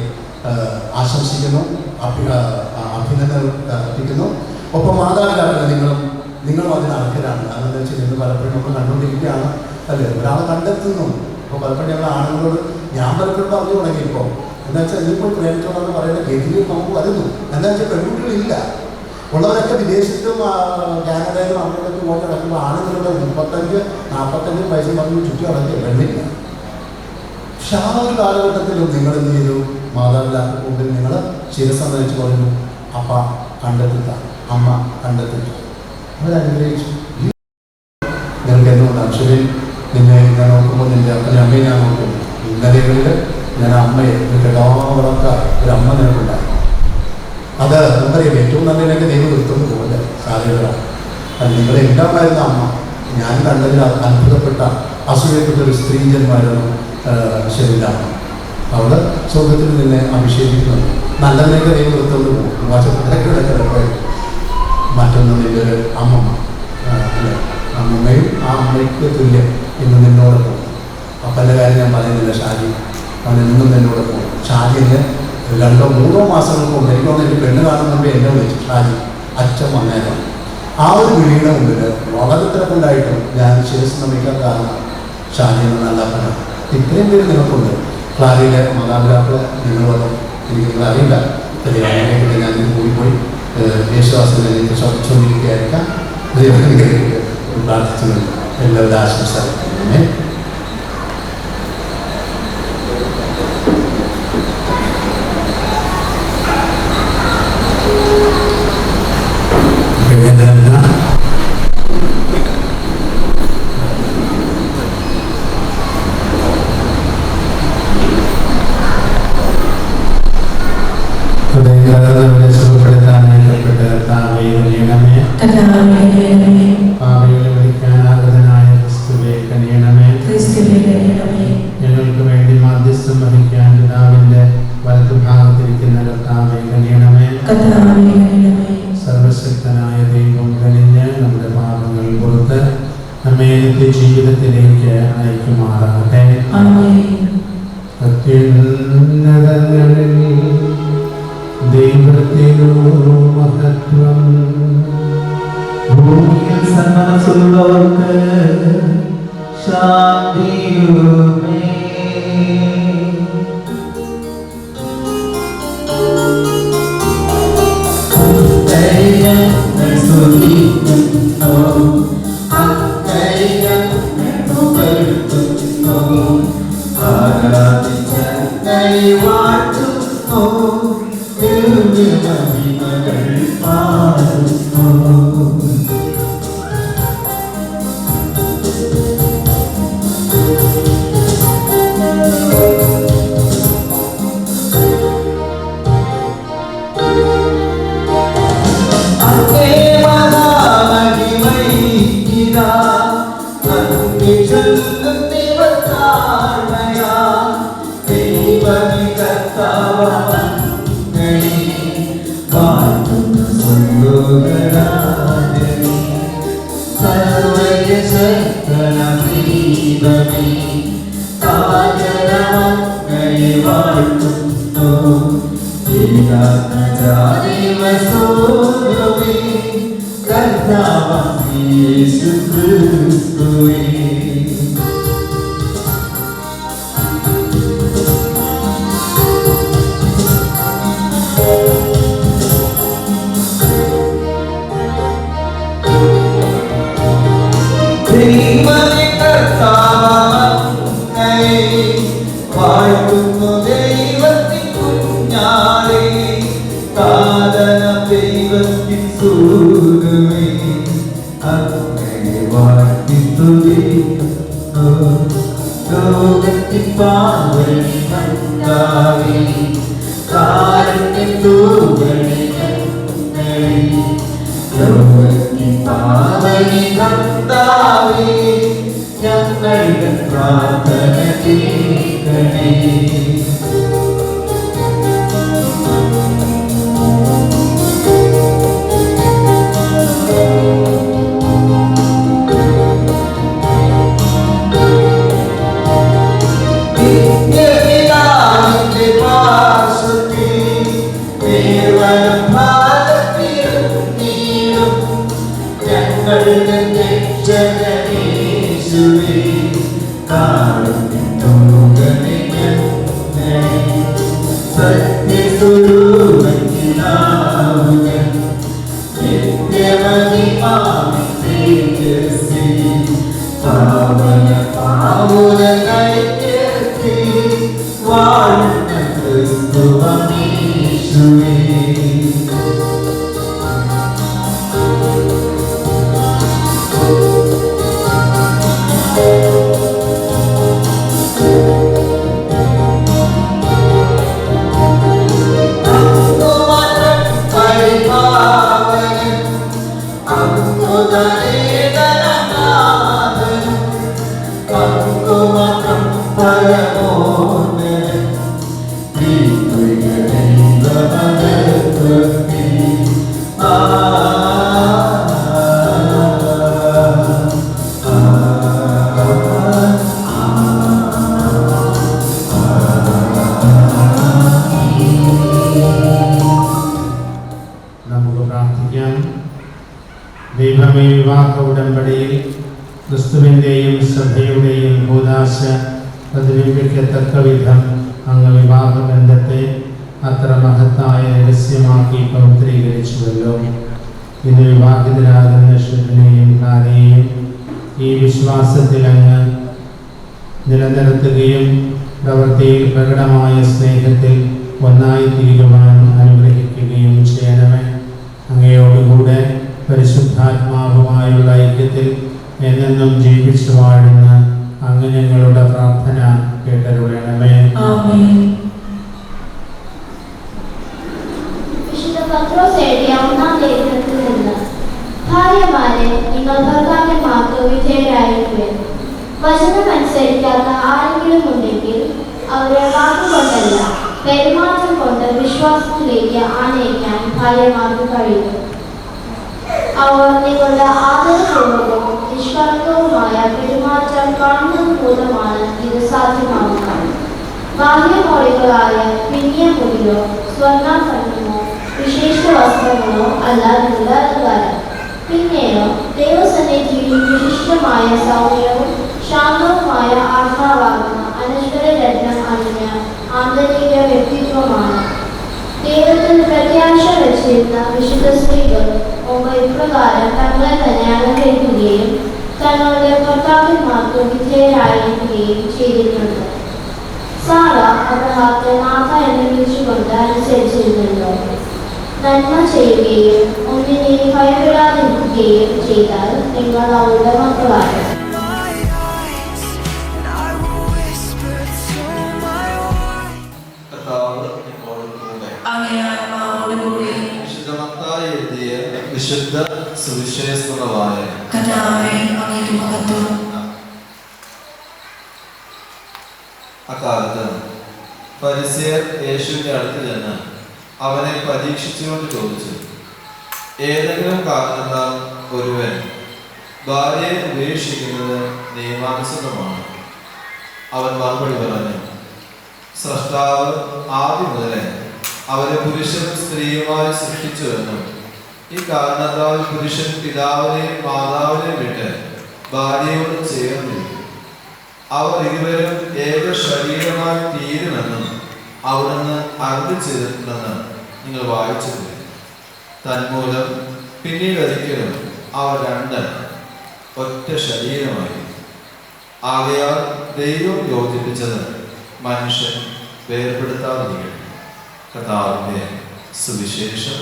ആശംസിക്കുന്നു, അഭിനന്ദനം അർപ്പിക്കുന്നു. ഒപ്പം മാതാപിതാക്കൾ നിങ്ങളും അതിന് അർഹരാണ്. കാരണം എന്താ വെച്ചാൽ ഇന്ന് പലപ്പോഴും നമ്മൾ കണ്ടുകൊണ്ടിരിക്കുകയാണ് അല്ലേ, ഒരാളെ കണ്ടെത്തുന്നു. അപ്പോൾ പലപ്പോഴും ഞങ്ങൾ ആണുങ്ങളോട് ഞാൻ പലപ്പോഴും പറഞ്ഞു തുടങ്ങിയപ്പോൾ എന്താ വെച്ചാൽ ഇതിപ്പോൾ പ്രേമിച്ചോളെന്ന് പറയുന്ന ഗതിയിൽ നമുക്ക് വരുന്നു. എന്താ വെച്ചാൽ പെൺകുട്ടികളില്ല, ഉള്ളവരൊക്കെ വിദേശത്തും കാനഡയിലും അങ്ങോട്ടൊക്കെ പോയി കിടക്കുമ്പോൾ ആണുങ്ങളുടെ 35-45 വയസ്സ് പറഞ്ഞ് ചുറ്റി അടങ്ങി വെള്ളില്ല. പക്ഷെ ആ ഒരു കാലഘട്ടത്തിലും നിങ്ങൾ എന്ത് ചെയ്തു? മാതാപിതാക്കൾ മുമ്പിൽ നിങ്ങൾ ശിരസംവദിച്ച് പറഞ്ഞു, അപ്പ കണ്ടെത്തുക, അമ്മ കണ്ടെത്തുക. അവരനുഗ്രഹിച്ചു. നിങ്ങൾക്ക് എന്തുകൊണ്ട് അക്ഷരയിൽ നിന്നെ ഞാൻ നോക്കുമ്പോൾ നിൻ്റെ അപ്പനെ അമ്മയെ ഞാൻ നോക്കുന്നു. ഇന്നലെകളിൽ ഞാൻ അമ്മയെ കേടാവറക്ക ഒരു അമ്മ നിനക്കുണ്ടായി. അത് നമുക്കറിയാം, ഏറ്റവും നല്ലതിനൊക്കെ ദൈവം എടുത്തുകൊണ്ട് പോകല്ലേ സാധ്യതകളാണ്. അത് നിങ്ങളെ ഉണ്ടാമായിരുന്ന അമ്മ, ഞാൻ കണ്ടതിൽ അത്ഭുതപ്പെട്ട അസൂയപ്പെട്ട ഒരു സ്ത്രീജന്മാരാണ് ശരിയാണ്. അവൾ സ്വർഗത്തിൽ നിന്നെ അഭിഷേകിക്കുന്നുണ്ട്. നല്ലതിനൊക്കെ ദൈവം എടുത്തുകൊണ്ട് പോകും. വാചകത്തിലൊക്കെ മറ്റൊന്ന് നിൻ്റെ ഒരു അമ്മമ്മ അല്ലേ, അമ്മമ്മയും ആ അമ്മയ്ക്ക് തുല്യം ഇന്ന് നിന്നോട് പോകും. അപ്പൻ്റെ കാര്യം ഞാൻ പറയുന്നില്ല, ഷാജി അവൻ എന്നും നിന്നോട് പോകും. ഷാജിന് 2-3 മാസങ്ങൾക്ക് മുമ്പ് എനിക്ക് തോന്നുന്നു എനിക്ക് പെണ്ണ് കാണുന്ന മുമ്പേ എന്നെ വിളിച്ചു, ഷാജി അച്ഛൻ വന്നേക്കാം. ആ ഒരു വിളിയുടെ മുമ്പിൽ വളരെ തിരക്കുണ്ടായിട്ടും ഞാൻ ശിരസ് നമിക്കാൻ കാരണം ഷാജി എന്ന നല്ല അപ്പനാണ്. ഇത്രയും പേര് നിങ്ങൾക്കുണ്ട്. ക്ലാരിയിലെ മാതാപിതാക്കളെ നിങ്ങൾ വന്നു, എനിക്ക് അറിയില്ല, അങ്ങനെയൊക്കെ ഞാൻ പോയി യേശുദാസിനെ ചൊല്ലിയിരിക്കുകയായിരിക്കാം. പ്രാർത്ഥിച്ചുകൊണ്ട് എല്ലാവരും ആശംസിക്കുന്നു. ഞങ്ങൾക്ക് വേണ്ടി മാധ്യസ്ഥം വഹിക്കാൻ പിതാവിന്റെ വലതുഭാഗത്തിരിക്കുന്ന കർത്താവേ കനിയണമേ. സർവശക്തനായ ദൈവം കനിഞ്ഞ് നമ്മുടെ പാപങ്ങൾ പുറത്ത് നമ്മെ ജീവിതത്തിലേക്ക് അയക്കുമാറാകട്ടെ. അത്യുന്നതങ്ങളിൽ ദൈവത്തിനു മഹത്വം, ഭൂമിയിൽ സന്മനസ്സുള്ളവർക്ക് ശാന്തിയുമേ. ദൈവമേ, വിവാഹ ഉടമ്പടിയിൽ ക്രിസ്തുവിൻ്റെയും സഭയുടെയും കൂദാശ പ്രതിബിംബിക്കത്തക്ക വിധം അങ്ങ് വിവാഹബന്ധത്തെ അത്ര മഹത്തായ രഹസ്യമാക്കി പവിത്രീകരിച്ചുവല്ലോ. ഇന്ന് വിവാഹിതരാകുന്ന ഷെബിനെയും കാരെയും ഈ വിശ്വാസത്തിൽ അങ്ങ് നിലനിർത്തുകയും പ്രവൃത്തിയിൽ പ്രകടമായ സ്നേഹത്തിൽ ഒന്നായി തീരുവാൻ അനുഗ്രഹിക്കുകയും ചെയ്യണമേ. അങ്ങയോടുകൂടെ പരിശുദ്ധാത്മാവുമായുള്ള ഐക്യത്തിൽ എന്നെന്നും ജീവിച്ചു വാഴുന്ന അങ്ങ് ഞങ്ങളുടെ പ്രാർത്ഥന കേട്ടരുളണമേ. വിശുദ്ധ പത്രോസ് എഴുതിയ 1-ാം ലേഖനത്തിൽ നിന്ന്, ഭാര്യമാരെ നിങ്ങൾ ഭർത്താക്കന്മാർക്ക് വിധേയരായിരിക്കുവിൻ. വചനമനുസരിക്കാത്ത ആരെങ്കിലും ഉണ്ടെങ്കിൽ അവരെ വാക്കുകൊണ്ടല്ല പെരുമാറ്റം കൊണ്ട് വിശ്വാസത്തിലേക്ക് ആനയിക്കാൻ ഭാര്യമാർക്ക് കഴിയും. അവർ നിങ്ങളുടെ ആദരപൂർവ്വവും നിഷ്കളങ്കവുമായ പെരുമാറ്റം കാണുന്നത് മൂലമാണ് ഇത് സാധ്യമാകുക. ബാഹ്യമോടികളായ പിന്നിയ മുടിയോ സ്വർണ്ണാഭരണമോ വിശേഷ വസ്ത്രങ്ങളോ അല്ല നിങ്ങളുടെ അലങ്കാരം. പിന്നെയോ ദൈവസന്നിധിയിൽ വിശിഷ്ടമായ സൗമ്യവും ശാന്തവുമായ ആത്മാവാകുന്ന അനശ്വര രത്നം അണിഞ്ഞ ആന്തരിക വ്യക്തിത്വമാണ്. ദൈവത്തിൽ പ്രത്യാശ വെച്ചിരുന്ന വിശുദ്ധ സ്ത്രീകൾ മുമ്പ് ഇപ്രകാരം തങ്ങളെ തന്നെ അലങ്കരിക്കുകയും തങ്ങളുടെ ഭർത്താക്കന്മാർക്ക് വിധേയരായിരിക്കുകയും ചെയ്തിട്ടുണ്ട്. സാറ അബ്രഹാത്തെ നാഥ എന്ന് വിളിച്ചുകൊണ്ട് അനുസരിച്ചിരുന്നല്ലോ. നന്മ ചെയ്യുകയും ഒന്നിനെയും ഭയപ്പെടാതിരിക്കുകയും ചെയ്താൽ നിങ്ങൾ അവരുടെ മക്കളാണ്. വിശുദ്ധ സുവിശേഷമായ അക്കാലത്ത് ഫരിസേയർ യേശുവിന്റെ അടുത്ത് ചെന്ന് അവനെ പരീക്ഷിച്ചുകൊണ്ട് ചോദിച്ചു, ഏതെങ്കിലും കാരണത്താൽ ഒരുവൻ ഭാര്യയെ ഉപേക്ഷിക്കുന്നത് നിയമാനുസൃതമാണ്? അവൻ മറുപടി പറഞ്ഞു, സ്രഷ്ടാവ് ആദ്യം മുതലേ അവരെ പുരുഷനും സ്ത്രീയുമായി സൃഷ്ടിച്ചുവെന്നും ഈ കാരണത്താൽ പുരുഷൻ പിതാവിനെയും മാതാവിനെയും വിട്ട് ഭാര്യയോട് ചേർന്നിരിക്കും, അവർ ഇരുവരും ഏക ശരീരമായി തീരുമെന്നും അവിടുന്ന് അരുളി ചെയ്തിട്ടുണ്ടെന്ന് നിങ്ങൾ വായിച്ചിട്ടില്ല. തന്മൂലം പിന്നീട് ഒരിക്കലും അവർ രണ്ട് ഒറ്റ ശരീരമായി. ആകയാൽ ദൈവം യോജിപ്പിച്ചത് മനുഷ്യൻ വേർപെടുത്താതിരിക്കും. കർത്താവിന്റെ സുവിശേഷം.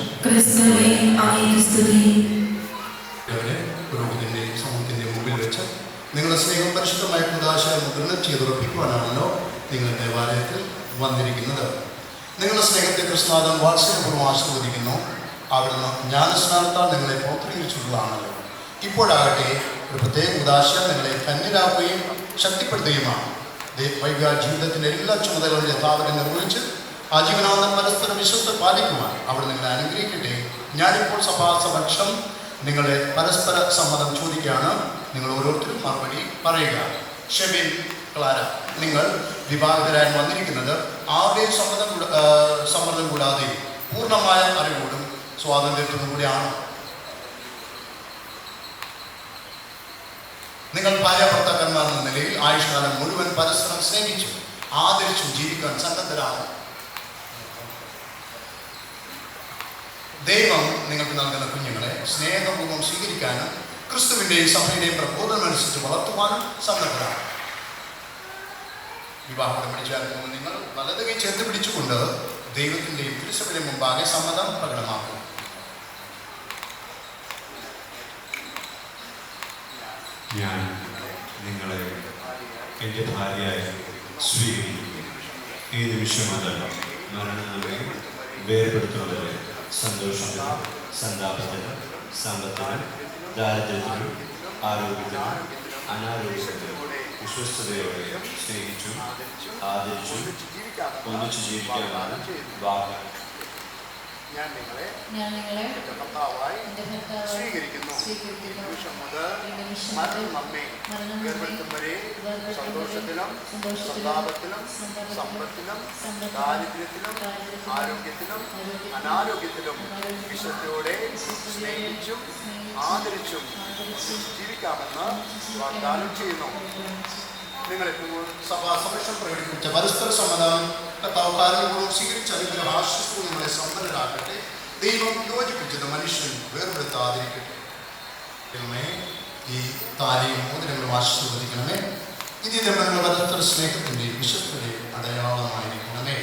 പുരോഹിതന്റെയും സമൂഹത്തിന്റെയും മുമ്പിൽ വെച്ച് നിങ്ങളുടെ സ്നേഹം പരിശുദ്ധമായ കൂദാശയെ മുദ്രണം ചെയ്തുറപ്പിക്കുവാനാണല്ലോ നിങ്ങൾ ദേവാലയത്തിൽ വന്നിരിക്കുന്നത്. നിങ്ങളുടെ സ്നേഹത്തെ ക്രിസ്തുനാഥൻ വാത്സല്യപൂർവ്വം ആശീർവദിക്കുന്നു. അവിടുന്ന് ജ്ഞാനസ്നാനത്താൽ നിങ്ങളെ പൗത്രീകരിച്ചിട്ടുള്ളതാണല്ലോ. ഇപ്പോഴാകട്ടെ ഒരു പ്രത്യേക കൂദാശ നിങ്ങളെ ധന്യരാക്കുകയും ശക്തിപ്പെടുത്തുകയുമാണ്. വൈകാരിക ജീവിതത്തിൻ്റെ എല്ലാ ചുമതലകളും യഥാവരെ നിർവഹിച്ച് ആജീവനാന്തം പരസ്പര വിശ്വസ്ത പാലിക്കുവാൻ അവിടെ നിങ്ങളെ അനുഗ്രഹിക്കട്ടെ. ഞാനിപ്പോൾ സഭാസമക്ഷം നിങ്ങളെ പരസ്പര സമ്മതം ചോദിക്കുകയാണ്. നിങ്ങൾ ഓരോരുത്തരും മറുപടി പറയുക. ഷെബിൻ, ക്ലാര, നിങ്ങൾ വിവാഹിതരായി വന്നിരിക്കുന്നത് ആരുടെയും സമ്മതം കൂടാതെ പൂർണ്ണമായ അറിവോടും സ്വാതന്ത്ര്യത്തോടും കൂടിയാണ്. നിങ്ങൾ ഭാര്യാഭർത്താക്കന്മാർ എന്ന നിലയിൽ ആയുഷ്കാലം മുഴുവൻ പരസ്പരം സ്നേഹിച്ചു ആദരിച്ചു ജീവിക്കാൻ സന്നദ്ധരാണ്. ദൈവം നിങ്ങൾക്ക് നൽകുന്ന കുഞ്ഞുങ്ങളെ സ്നേഹപൂർവ്വം സ്വീകരിക്കാനും ക്രിസ്തുവിൻ്റെയും സഭയുടെയും പ്രബോധനം അനുസരിച്ച് വളർത്തുവാനും സന്നദ്ധരാണ്. വിവാഹം പിടിച്ചാൽ നിങ്ങൾ വലത് കൈ ചേർത്ത് പിടിച്ചുകൊണ്ട് ദൈവത്തിൻ്റെയും തിരുസഭയുടെ മുമ്പാകെ സമ്മതം പ്രകടമാക്കും. ഞാൻ നിങ്ങളെ എൻ്റെ ഭാര്യയായി സ്വീകരിക്കുന്നു. ഈ നിമിഷം മുതൽ മരണം നമ്മെ വേർപെടുത്തുന്നവരെ സന്തോഷത്തിനും സന്താപത്തിനും സമ്പത്തിനും ദാരിദ്ര്യത്തിനും ആരോഗ്യത്തിനും അനാരോഗ്യത്തിനും വിശ്വസ്തയോടെ സ്നേഹിച്ചും ആദരിച്ചും ഒന്നിച്ചു ജീവിക്കാനാണ് വാഗ്ദാനം. ഞാൻ നിങ്ങളെ എൻ്റെ ഭർത്താവായി സ്വീകരിക്കുന്നു. നിമിഷം മുതൽ മരണം നമ്മെ വേർപെടുത്തും വരെ സന്തോഷത്തിലും സന്താപത്തിലും സമ്പത്തിലും ദാരിദ്ര്യത്തിലും ആരോഗ്യത്തിലും അനാരോഗ്യത്തിലും വിശ്വസ്തയോടെ സ്നേഹിച്ചും ആദരിച്ചും ജീവിക്കാമെന്ന് വാഗ്ദാനം ചെയ്യുന്നു. നിങ്ങളിപ്പോൾ സഭാ സമക്ഷം പ്രകടിപ്പിച്ച പരസ്പര സമ്മതം കർത്താവ് കാരണപൂർവ്വം സ്വീകരിച്ച അനുഗ്രഹ ആശ്വസ്തവും നിങ്ങളെ സമ്പന്നരാക്കട്ടെ. ദൈവം യോജിപ്പിച്ചത് മനുഷ്യൻ വേർപെടുത്താതിരിക്കട്ടെ. ദൈവമേ, ഈ താലിയും മോതിരങ്ങളും ആശീർവദിക്കണമേ. ഇത് നമ്മുടെ പരസ്പര സ്നേഹത്തിൻ്റെയും വിശ്വസ്തയുടെയും അടയാളമായിരിക്കണമേ.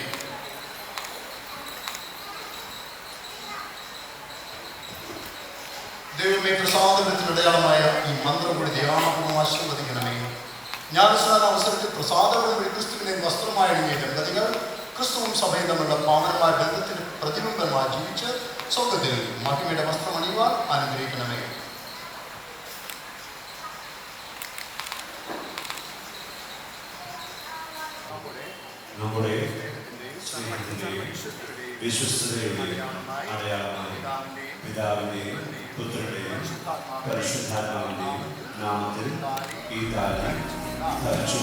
ദൈവമേ, പ്രസാദത്തിന്റെ അടയാളമായ ഈ മന്ത്രം കൂടി ദയാപൂർവ്വം ആശീർവദിക്കണമേ. ജ്ഞാനസ്നാന അവസരത്തിൽ പ്രസാദവും ക്രിസ്തുവിനെ വസ്ത്രമായി അണിഞ്ഞ ദമ്പതികൾ ക്രിസ്തുവും സഭയും തമ്മിലുള്ള പാവനമായ ബന്ധത്തിന് പ്രതിബിംബമായി ജീവിച്ച് സ്വർഗത്തിൽ മഹിമയുടെ വസ്ത്രം അണിയുവാൻ അനുഗ്രഹിക്കണമേ. നമ്മുടെ സ്നേഹത്തിൻ്റെയും വിശ്വസ്തതയുടെയും അടയാളമായി പിതാവിൻ്റെയും പുത്രൻ്റെയും പരിശുദ്ധാത്മാവിൻ്റെയും നാമത്തിൽ ഈ താലി ധരിച്ചു.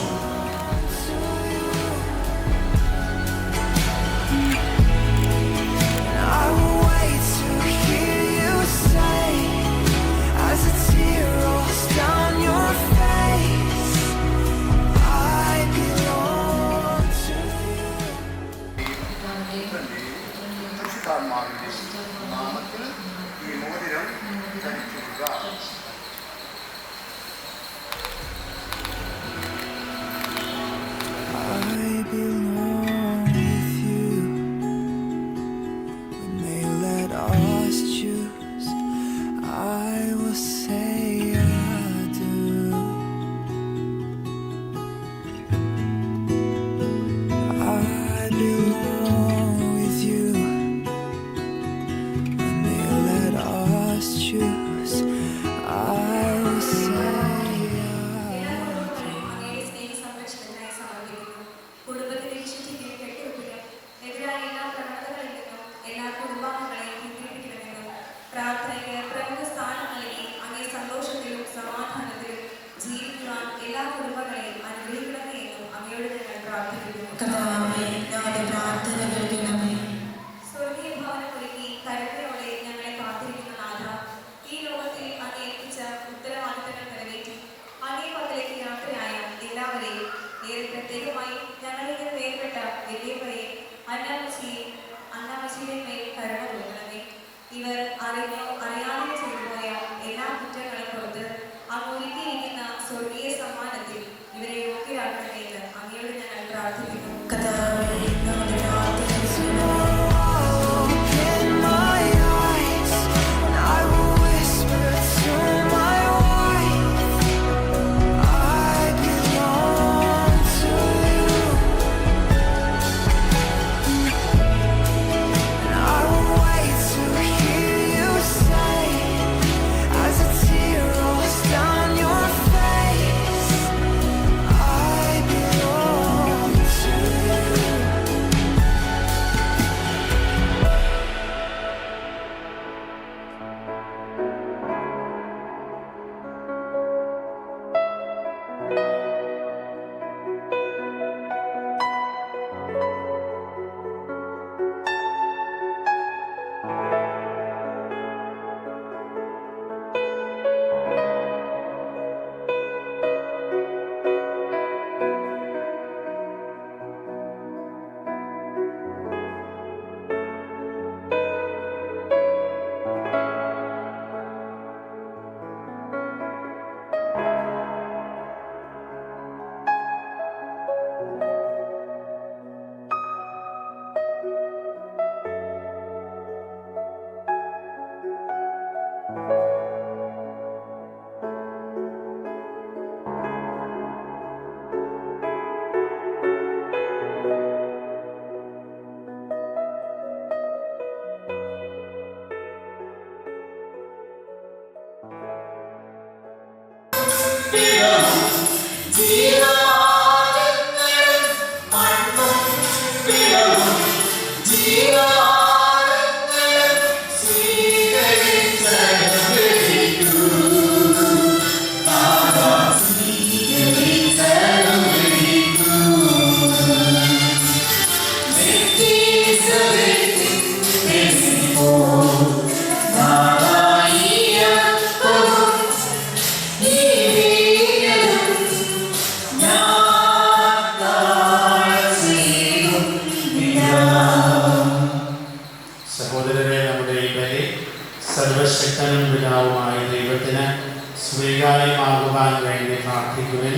നാമത്തിൽ ഈ മോതിരം ധരിക്കുക. I belong with you. When they let us choose, I will say I do. I belong with you. When they let us choose, I will say കുടുംബത്തിലെ വിശുദ്ധിക്ക് കെട്ടിവെപ്പിനും എതിരായ എല്ലാ പ്രവണതകളിൽ നിന്നും എല്ലാ കുടുംബാംഗങ്ങളെയും പിന്തിരിപ്പിക്കണമെന്നും പ്രാർത്ഥനയ്ക്ക് പ്രമുഖ സ്ഥാനം നൽകി അങ്ങേ സന്തോഷത്തിലും സമാധാനത്തിലും ജീവിക്കുവാൻ എല്ലാ കുടുംബങ്ങളെയും അനുഗ്രഹിക്കണമേ എന്നും അങ്ങയോട് ഞങ്ങൾ പ്രാർത്ഥിക്കുന്നു. സ്വർഗീയ ഭവനമൊരുക്കി കരുതലോടെ ഞങ്ങളെ കാത്തിരിക്കുന്ന നാഥ, ഈ ലോകത്തിൽ അങ്ങ് ഏൽപ്പിച്ച ഉത്തരവാദിത്തങ്ങൾ നിറവേറ്റി അങ്ങേ പക്കലേക്ക് യാത്രയായ എല്ലാവരെയും ഏറെ പ്രത്യേകമായി ഞങ്ങളിൽ നിന്ന് വേർപെട്ട വലിയവരെ അന്നാമശിയുടെ മേൽ കരുണ കൊടുക്കണമേ. ഇവർ അറിഞ്ഞോ അറിയാതെ ചെയ്തുപോയ എല്ലാ കുറ്റങ്ങളും പുറത്ത് അങ്ങ് ഒരുക്കിയിരിക്കുന്ന സ്വർഗീയ സമ്മാനത്തിൽ ഇവരെ യോഗ്യരാക്കണമേ എന്ന് അങ്ങയോട് ഞങ്ങൾ പ്രാർത്ഥിക്കുന്നു. I belong to you. സഹോദരരെ, നമ്മുടെ ഈ ബലി സർവശക്തനും പിതാവുമായ ദൈവത്തിന് സ്വീകാര്യമാകുവാൻ വേണ്ടി പ്രാർത്ഥിക്കുവിൻ.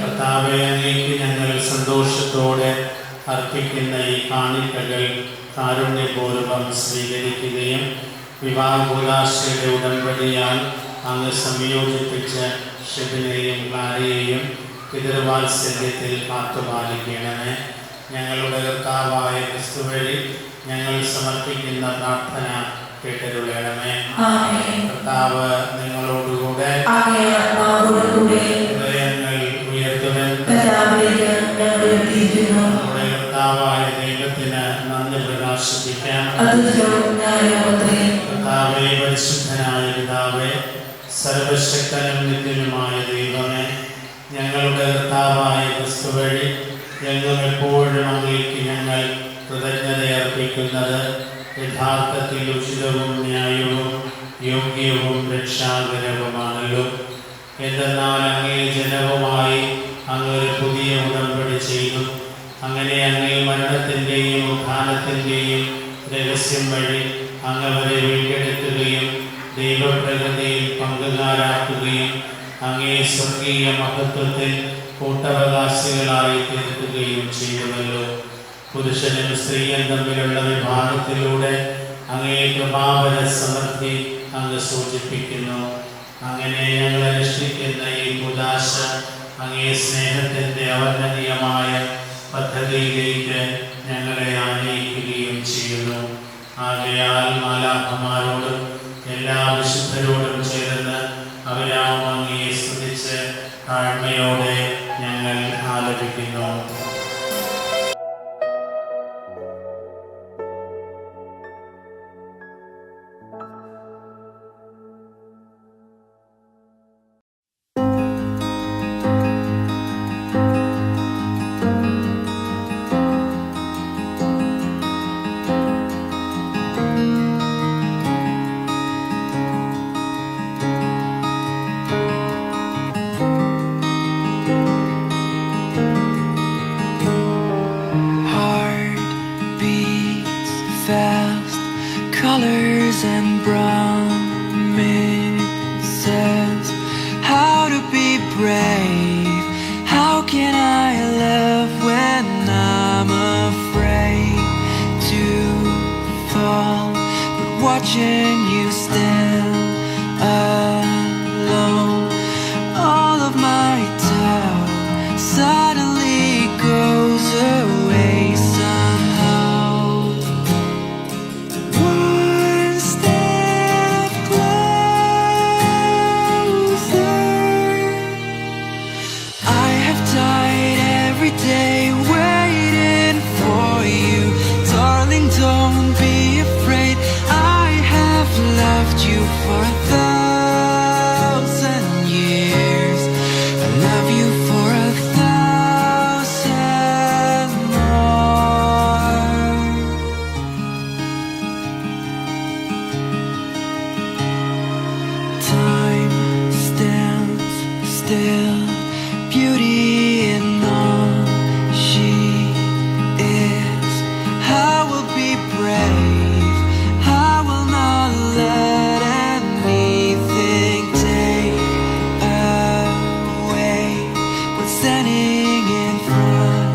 കർത്താവേ, അങ്ങേക്ക് ഞങ്ങൾ സന്തോഷത്തോടെ അർപ്പിക്കുന്ന ഈ കാണിക്കകൾ കാരുണ്യപൂർവ്വം സ്വീകരിക്കുകയും വിവാഹകൂലാശയുടെ ഉടമ്പടിയാൽ അങ്ങ് സംയോജിപ്പിച്ച ഷിബിനെയും ക്ലാരയെയും പിതൃവാത്സല്യത്തിൽ കാത്തുപാലിക്കണമേ. ഞങ്ങളുടെ കർത്താവായ ക്രിസ്തു വഴി ഞങ്ങൾ സമർപ്പിക്കുന്ന പ്രാർത്ഥന കേട്ടരുളണമേ. കർത്താവ് നിങ്ങളോടുകൂടെ ഹൃദയങ്ങൾ ഉയർത്തുവൻ. നമ്മുടെ കർത്താവായ ദൈവത്തിന് നന്ദി പ്രകാശിപ്പിക്കാം. കർത്താവേ, പരിശുദ്ധനായ പിതാവേ, സർവശക്തനും നിത്യനുമായ ദൈവമേ, ഞങ്ങളുടെ കർത്താവായ ക്രിസ്തു വഴി ഞങ്ങൾ എപ്പോഴും അങ്ങേക്ക് ഞങ്ങൾ കൃതജ്ഞതയർപ്പിക്കുന്നത് യഥാർത്ഥത്തിൽ ഉചിതവും ന്യായവും യോഗ്യവും രക്ഷാകരവുമാണല്ലോ. എന്തെന്നാൽ അങ്ങേ ജനവുമായി അങ്ങൊരു പുതിയ ഉടമ്പടി ചെയ്തു. അങ്ങനെ അങ്ങേ മരണത്തിൻ്റെയും ഉത്ഥാനത്തിൻ്റെയും രഹസ്യം വഴി അങ്ങവരെ വീണ്ടെടുക്കുകയും ദൈവപ്രകൃതിയിൽ പങ്കുകാരാക്കുകയും അങ്ങേ സ്വർഗീയ മഹത്വത്തിൽ കൂട്ടവകാശികളായി തീർക്കുകയും ചെയ്യുമല്ലോ. പുരുഷനും സ്ത്രീയും തമ്മിലുള്ള വിഭാഗത്തിലൂടെ അങ്ങേ കൃപാവര സമൃദ്ധി അങ്ങ് സൂചിപ്പിക്കുന്നു. അങ്ങനെ ഞങ്ങൾ അനുഷ്ഠിക്കുന്ന ഈ ഉദാശ അങ്ങേ സ്നേഹത്തിൻ്റെ അവർണ്ണനീയമായ പദ്ധതിയിലേക്ക് ഞങ്ങളെ ആനയിക്കുകയും ചെയ്യുന്നു. ആകയാൽ മാലാഖമാരോടും എല്ലാ വിശുദ്ധരോടും ചേർന്ന് അവരാം അങ്ങയെ സ്തുതിച്ച് താഴ്മയോടെ ഞങ്ങൾ ആലപിക്കുന്നു. Colors and promises, how to be brave, how can I love when I'm afraid to fall, but watching you stand alone, all of my doubt suddenly goes away somehow. Don't be afraid, I have loved you for 1,000 years. I love you for 1,000 more. Time stands still, beauty in all she is. I will be brave, I will not let anything take away what's standing in front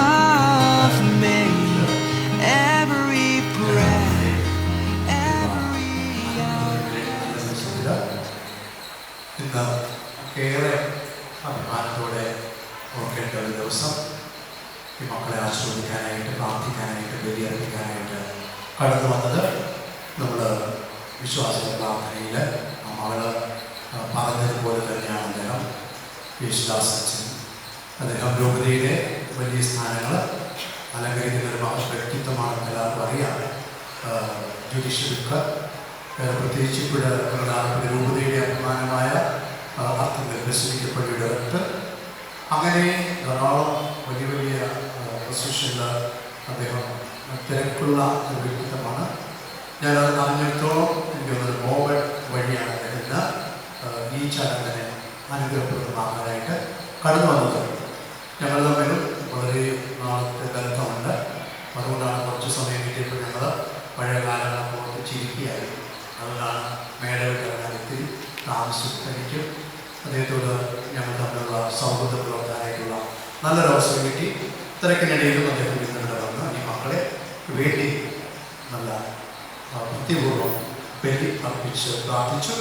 of me. Every breath, every hour. ഇന്ന് ഏറെ അഭിമാനത്തോടെ ഓർക്കേണ്ട ഒരു ദിവസം. ഈ മക്കളെ ആശീർവദിക്കാനായിട്ട്, പ്രാർത്ഥിക്കാനായിട്ട്, ബലിയർപ്പിക്കാനായിട്ട് കടന്നു വന്നത് നമ്മൾ വിശ്വാസിക പ്രാർത്ഥനയിൽ മകള് യേശുദാസ് അച്ഛൻ. അദ്ദേഹം രൂപതയിലെ വലിയ സ്ഥാനങ്ങൾ അലങ്കരിക്കുന്ന ഒരു മഹത് വ്യക്തിത്വമാണെന്ന് എല്ലാവർക്കും അറിയാം. ജുഡീഷ്യൽക്ക് പ്രത്യേകിച്ച് ഇവിടെ പ്രധാനപ്പെട്ട രൂപതയുടെ അഭിമാനമായ അർത്ഥങ്ങൾ പ്രസിദ്ധിക്കപ്പെട്ട ഡയറക്ടർ, അങ്ങനെ ധാരാളം വലിയ വലിയ പൊസിഷനിൽ അദ്ദേഹം തിരക്കുള്ള ഒരു വ്യക്തിത്വമാണ്. ഞാനത് അറിഞ്ഞിടത്തോളം എനിക്ക് തോന്നുന്നത് മോബൽ വഴിയാണ് അദ്ദേഹത്തിന് ഈ ചടങ്ങിനെ അനുഗ്രഹപ്രദമാക്കാനായിട്ട് കടന്നു വന്നത്. ഞങ്ങൾ തമ്മിലും വളരെ നാളത്തെ ബന്ധമുണ്ട്. അതുകൊണ്ടാണ് കുറച്ച് സമയം കിട്ടിയപ്പോൾ ഞങ്ങൾ പഴയ കാലങ്ങളൊക്കെ ഓർത്ത് ചിരിക്കുകയായിരുന്നു. അതുകൊണ്ടാണ് മേടവിട്ടിറങ്ങാനെത്തി താമസിക്കും അദ്ദേഹത്തോട് ഞങ്ങൾ തമ്മിലുള്ള സൗഹൃദം പുലർത്താനായിട്ടുള്ള നല്ലൊരു അവസരം കിട്ടി. തിരക്കിനിടയിലും അദ്ദേഹം ഇന്നിവിടെ വന്ന് ഈ മക്കളെ വേണ്ടി നല്ല ഭക്തിപൂർവ്വം ബലി അർപ്പിച്ച് പ്രാർത്ഥിച്ചു.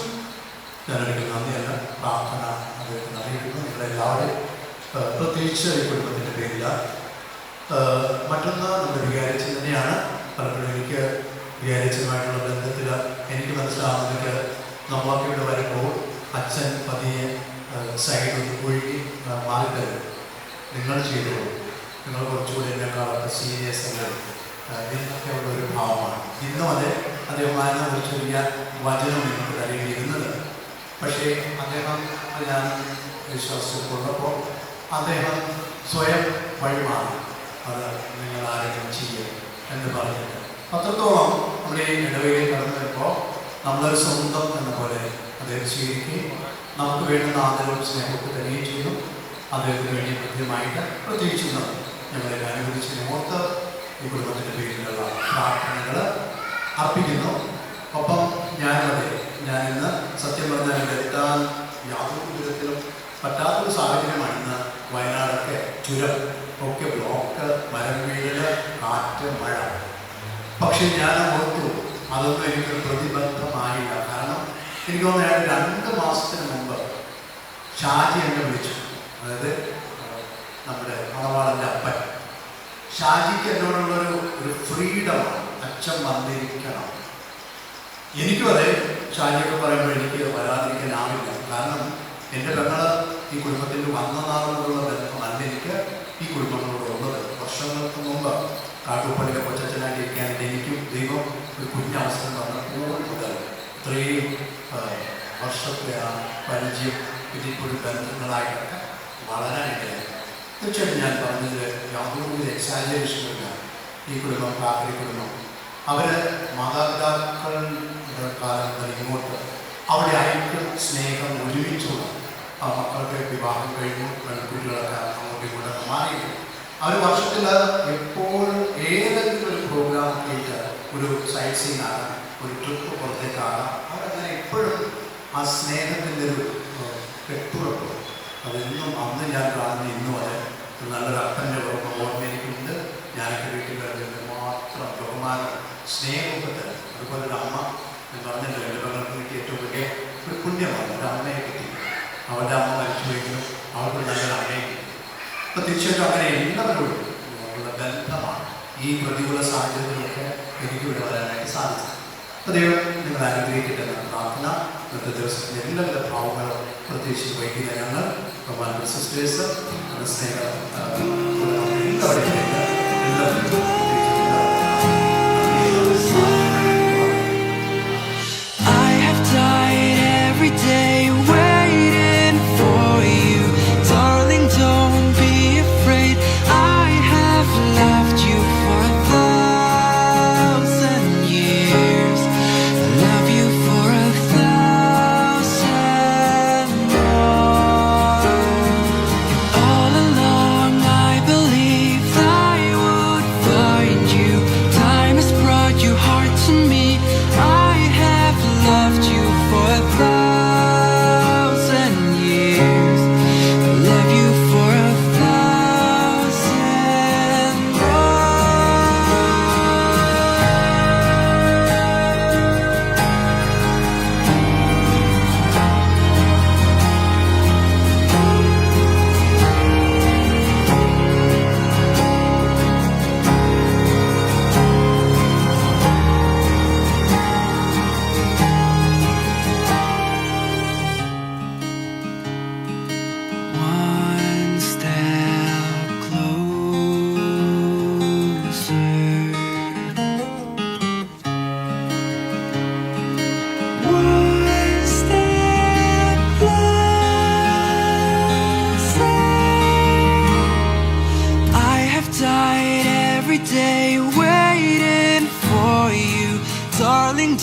ഞാനെനിക്ക് നന്ദിയല്ല, പ്രാർത്ഥന അദ്ദേഹത്തിന് അറിയിക്കുന്നു. നിങ്ങളെല്ലാവരും പ്രത്യേകിച്ച് ഈ കുടുംബത്തിൻ്റെ പേരിൽ. മറ്റൊന്ന് നമ്മുടെ വികാരിച്ചൻ തന്നെയാണ്. പലപ്പോഴും എനിക്ക് വികാരിച്ചനുമായിട്ടുള്ള ബന്ധത്തിൽ എനിക്ക് മനസ്സിലാവുന്നത് നമ്മളൊക്കെ ഇവിടെ വരുമ്പോൾ അച്ഛൻ പതിയെ സൈഡ് ഒഴുകി മാറിത്തരും. നിങ്ങൾ ചെയ്തോളൂ, നിങ്ങൾ കുറച്ചുകൂടി എന്നെക്കാളൊക്കെ സീരിയസ് അല്ലേ എന്നൊക്കെ ഉള്ള ഒരു ഭാവമാണ്. ഇന്നും അദ്ദേഹമായ ഒരു ചെറിയ വചനം നിങ്ങൾക്ക് തലയിലിരുന്നത്. പക്ഷേ അദ്ദേഹം ഞാൻ വിശ്വാസത്തിലുള്ളപ്പോൾ അദ്ദേഹം സ്വയം വഴിമാറി. അത് നിങ്ങൾ ആരെങ്കിലും ചെയ്യും എന്ന് പറഞ്ഞിട്ട് അത്രത്തോളം നമ്മുടെ ഈ ഇടവകയിൽ കടന്നു വരുമ്പോൾ നമ്മളൊരു സ്വന്തം എന്ന പോലെ അദ്ദേഹം സ്വീകരിക്കുകയും നമുക്ക് വേണ്ടുന്ന ആദരവും സ്നേഹമൊക്കെ തരികയും ചെയ്തു. അദ്ദേഹത്തിന് വേണ്ടി കൃത്യമായിട്ട് പ്രത്യേകിച്ച് ഞങ്ങളെ അനുവദിച്ചതിനെ ഓർത്ത് ഈ കുടുംബത്തിൻ്റെ പേരിലുള്ള പ്രാർത്ഥനകൾ അർപ്പിക്കുന്നു. ഒപ്പം ഞാനിന്ന് സത്യം പറഞ്ഞാൽ ഇവിടെ എത്താൻ യാതൊരു വിധത്തിലും പറ്റാത്തൊരു സാഹചര്യമാണ്. ഇന്ന് വയനാടൊക്കെ ചുരം ഒക്കെ ബ്ലോക്ക്, മരം വീഴല്, കാറ്റ്, മഴ. പക്ഷെ ഞാൻ ഓർത്തു അതൊന്നും എനിക്കൊരു പ്രതിബദ്ധമായില്ല. കാരണം എനിക്ക് തോന്നുന്നു 2 മാസത്തിന് മുമ്പ് ഷാജി എന്നെ വിളിച്ചു. അതായത് നമ്മുടെ മണവാളൻ്റെ അപ്പൻ ഷാജിക്ക് എന്നോടുള്ളൊരു ഫ്രീഡമാണ്. അച്ഛൻ വന്നിരിക്കണം. എനിക്കും അതെ, ഷാജിയൊക്കെ പറയുമ്പോൾ എനിക്ക് വരാതിരിക്കാനാവില്ല. കാരണം എൻ്റെ പെങ്ങൾ ഈ കുടുംബത്തിൽ വന്ന നാളുകൊണ്ടുള്ള ബന്ധമല്ല എനിക്ക് ഈ കുടുംബങ്ങളോട് ഉള്ളത്. വർഷങ്ങൾക്ക് മുമ്പ് കാട്ടുപള്ളിയിലെ കൊച്ചച്ഛനായിട്ട് ഇരിക്കാനായിട്ട് എനിക്കും ദൈവം ഒരു കുഞ്ഞവസരം വന്നപ്പോൾ മുതൽ ഇത്രയും വർഷത്തെ ആ പരിചയം ഇതിപ്പോഴും ബന്ധങ്ങളായിട്ടൊക്കെ വളരാനിടയായി. തീർച്ചയായിട്ടും ഞാൻ പറഞ്ഞത് യാതൊരു എക്സാജറേഷനില്ല. ഈ കുടുംബം, കാക്കരി കുടുംബം, അവർ മാതാപിതാക്കളുടെ കാലം മുതൽ ഇങ്ങോട്ട് അവിടെ ഐക്യം, സ്നേഹം ഒരുമിച്ചുള്ള ആ മക്കൾക്ക് വിവാഹം കഴിഞ്ഞു. പെൺകുട്ടികളൊക്കെ അങ്ങോട്ടും ഇങ്ങോട്ടൊക്കെ മാറിയിട്ട് അവർ വർഷത്തിൽ എപ്പോഴും ഏതെങ്കിലും ഒരു പ്രോഗ്രാം ആയിട്ട് ഒരു സൈറ്റ് സീൻ ആകാം, ഒരു ട്രിപ്പ് പുറത്തേക്കാകാം. അവരങ്ങനെ എപ്പോഴും ആ സ്നേഹത്തിൻ്റെ ഒരു വ്യക്തിത്വം അതെന്നും അന്ന് ഞാൻ കാണുന്ന ഇന്നും അത് നല്ലൊരു അപ്പൻ്റെ ഓർമ്മയിലേക്കുണ്ട്. ഞാനൊക്കെ വീട്ടിൽ വരുന്നത് മാത്രം ബഹുമാനം, സ്നേഹമൊക്കെ തരും. അതുപോലെ ഒരു അമ്മ എന്ന് പറഞ്ഞിട്ട് എൻ്റെ മകൾക്ക് കിട്ടിയ ഏറ്റവും വലിയ ഒരു പുണ്യമാണ് ഒരു അമ്മയെ കിട്ടി. അവരുടെ അമ്മ മരിച്ചുവെങ്കിലും അവർക്ക് നല്ലൊരു അമ്മയെ കിട്ടി. അപ്പോൾ തീർച്ചയായിട്ടും അങ്ങനെ എല്ലാവരോടും ഉള്ള ബന്ധമാണ് ഈ പ്രതികൂല സാഹചര്യത്തിലൊക്കെ എനിക്കിവിടെ വരാനായിട്ട് സാധിച്ചത്. അപ്പോൾ ദൈവം നിങ്ങൾ അനുഗ്രഹിക്കട്ടെ എന്ന പ്രാർത്ഥന. ഇന്നത്തെ ദിവസത്തിൻ്റെ എല്ലാവിധ ഭാവങ്ങളും പ്രത്യേകിച്ച് വൈകിട്ട് ഞങ്ങൾ ബഹുമാനപ്പെട്ട സിസ്റ്റേഴ്സ്, സ്നേഹം എല്ലാവരും I have died every day waiting for you, darling, don't be afraid. I have loved you for 1,000 years. I love you for 1,000 more. All along I believed I would find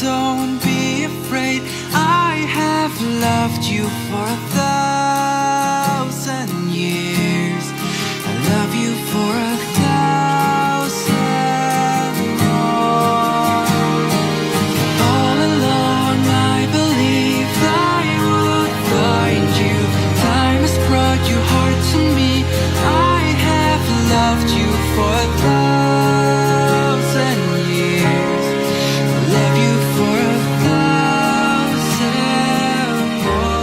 Don't be afraid, I have loved you for 1,000 years. I love you for 1,000 more. All along I believed I would find you. Time has brought you hard to me. I have loved you for 1,000 years. I love you for 1,000 more.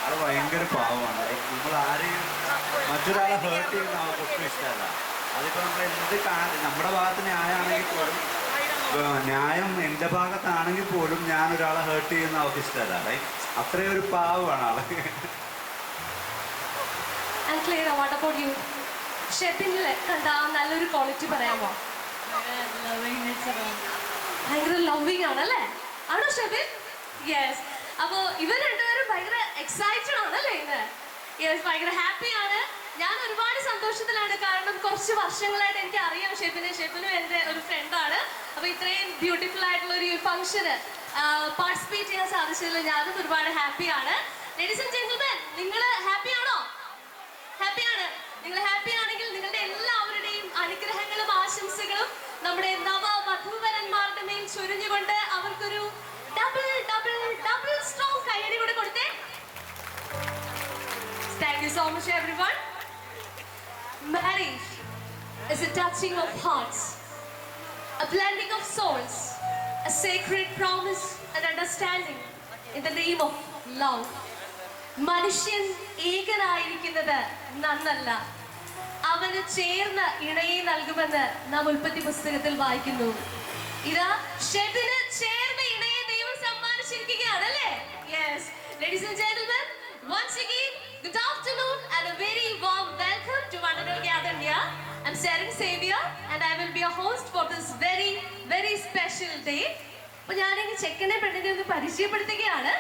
ആള് ഭയങ്കര പാവമാണ്. നമ്മൾ ആരെയും മറ്റൊരാളെ heart ചെയ്യുന്ന ആൾക്ക് ഒട്ടും ഇഷ്ടമല്ല. അതിപ്പോൾ നമ്മൾ എന്ത് നമ്മുടെ ഭാഗത്ത് ന്യായമാണെങ്കിൽ പോലും, ന്യായം എൻ്റെ ഭാഗത്താണെങ്കിൽ പോലും ഞാൻ ഒരാളെ ഹേർട്ട് ചെയ്യുന്ന ആൾക്ക് ഇഷ്ടമല്ല. ലൈക്ക് അത്രയും ഒരു പാവമാണ് ആള്. ഷെബിനിൽ കണ്ട നല്ലൊരു ക്വാളിറ്റി പറയാമോ? ഭയങ്കര ലവിങ് ആണല്ലേ? ആണോ ഷെബിൻ? യെസ്. അപ്പോ ഇവർ രണ്ടുപേരും ഭയങ്കര എക്സൈറ്റഡ് ആണല്ലേ ഇന്ന്? യെസ്, ഭയങ്കര ഹാപ്പിയാണ്. ഞാൻ ഒരുപാട് സന്തോഷത്തിലാണ്. കാരണം കുറച്ച് വർഷങ്ങളായിട്ട് എനിക്ക് അറിയാം ഷെബിനും എൻ്റെ ഒരു ഫ്രണ്ടാണ്. അപ്പൊ ഇത്രയും ബ്യൂട്ടിഫുൾ ആയിട്ടുള്ള ഒരു ഫംഗ്ഷന് പാർട്ടിസിപ്പേറ്റ് ചെയ്യാൻ സാധിച്ചതിൽ ഞാനും ഒരുപാട് ഹാപ്പിയാണ്. ലേഡീസ് ആൻഡ് ജെന്റിൽമെൻ, നിങ്ങൾ ഹാപ്പിയാണോ? ഹാപ്പിയാണ്. നിങ്ങൾ ഹാപ്പി ആണെങ്കിൽ നിങ്ങളുടെ എല്ലാവരുടെയും അനുഗ്രഹങ്ങളും ആശംസകളും നമ്മുടെ നവ വധൂവരന്മാരുടെ മേൽ ചൊരിഞ്ഞുകൊണ്ട് അവർക്കൊരു ഡബിൾ ഡബിൾ ഡബിൾ സ്ട്രോങ് കൈയടി കൂടെ കൊടുത്തേ. Thank you so much everyone. Marriage is a touching of hearts, a blending of souls, a sacred promise and understanding in the name of love. മനുഷ്യൻ ഏകനായിരിക്കുന്നത് നന്നല്ല, അവന് ചേർന്ന ഇണയെ നൽകുമെന്ന് നാം ഉൽപ്പത്തി പുസ്തകത്തിൽ വായിക്കുന്നു. ഇതാ ഷെബിന് ചേർന്ന ഇണയെ ദൈവം സമ്മാനിച്ചിരിക്കുകയാണ് അല്ലേ? Yes. Ladies and gentlemen, once again, good afternoon and a very warm welcome to one and all gathered here. I'm Sharon Xavier and I will be a host for this very, very special day. അപ്പോൾ ഞാനെങ്കിൽ ചെക്കനെ പെണ്ണിനെ ഒന്ന് പരിചയപ്പെടുത്തുകയാണ്.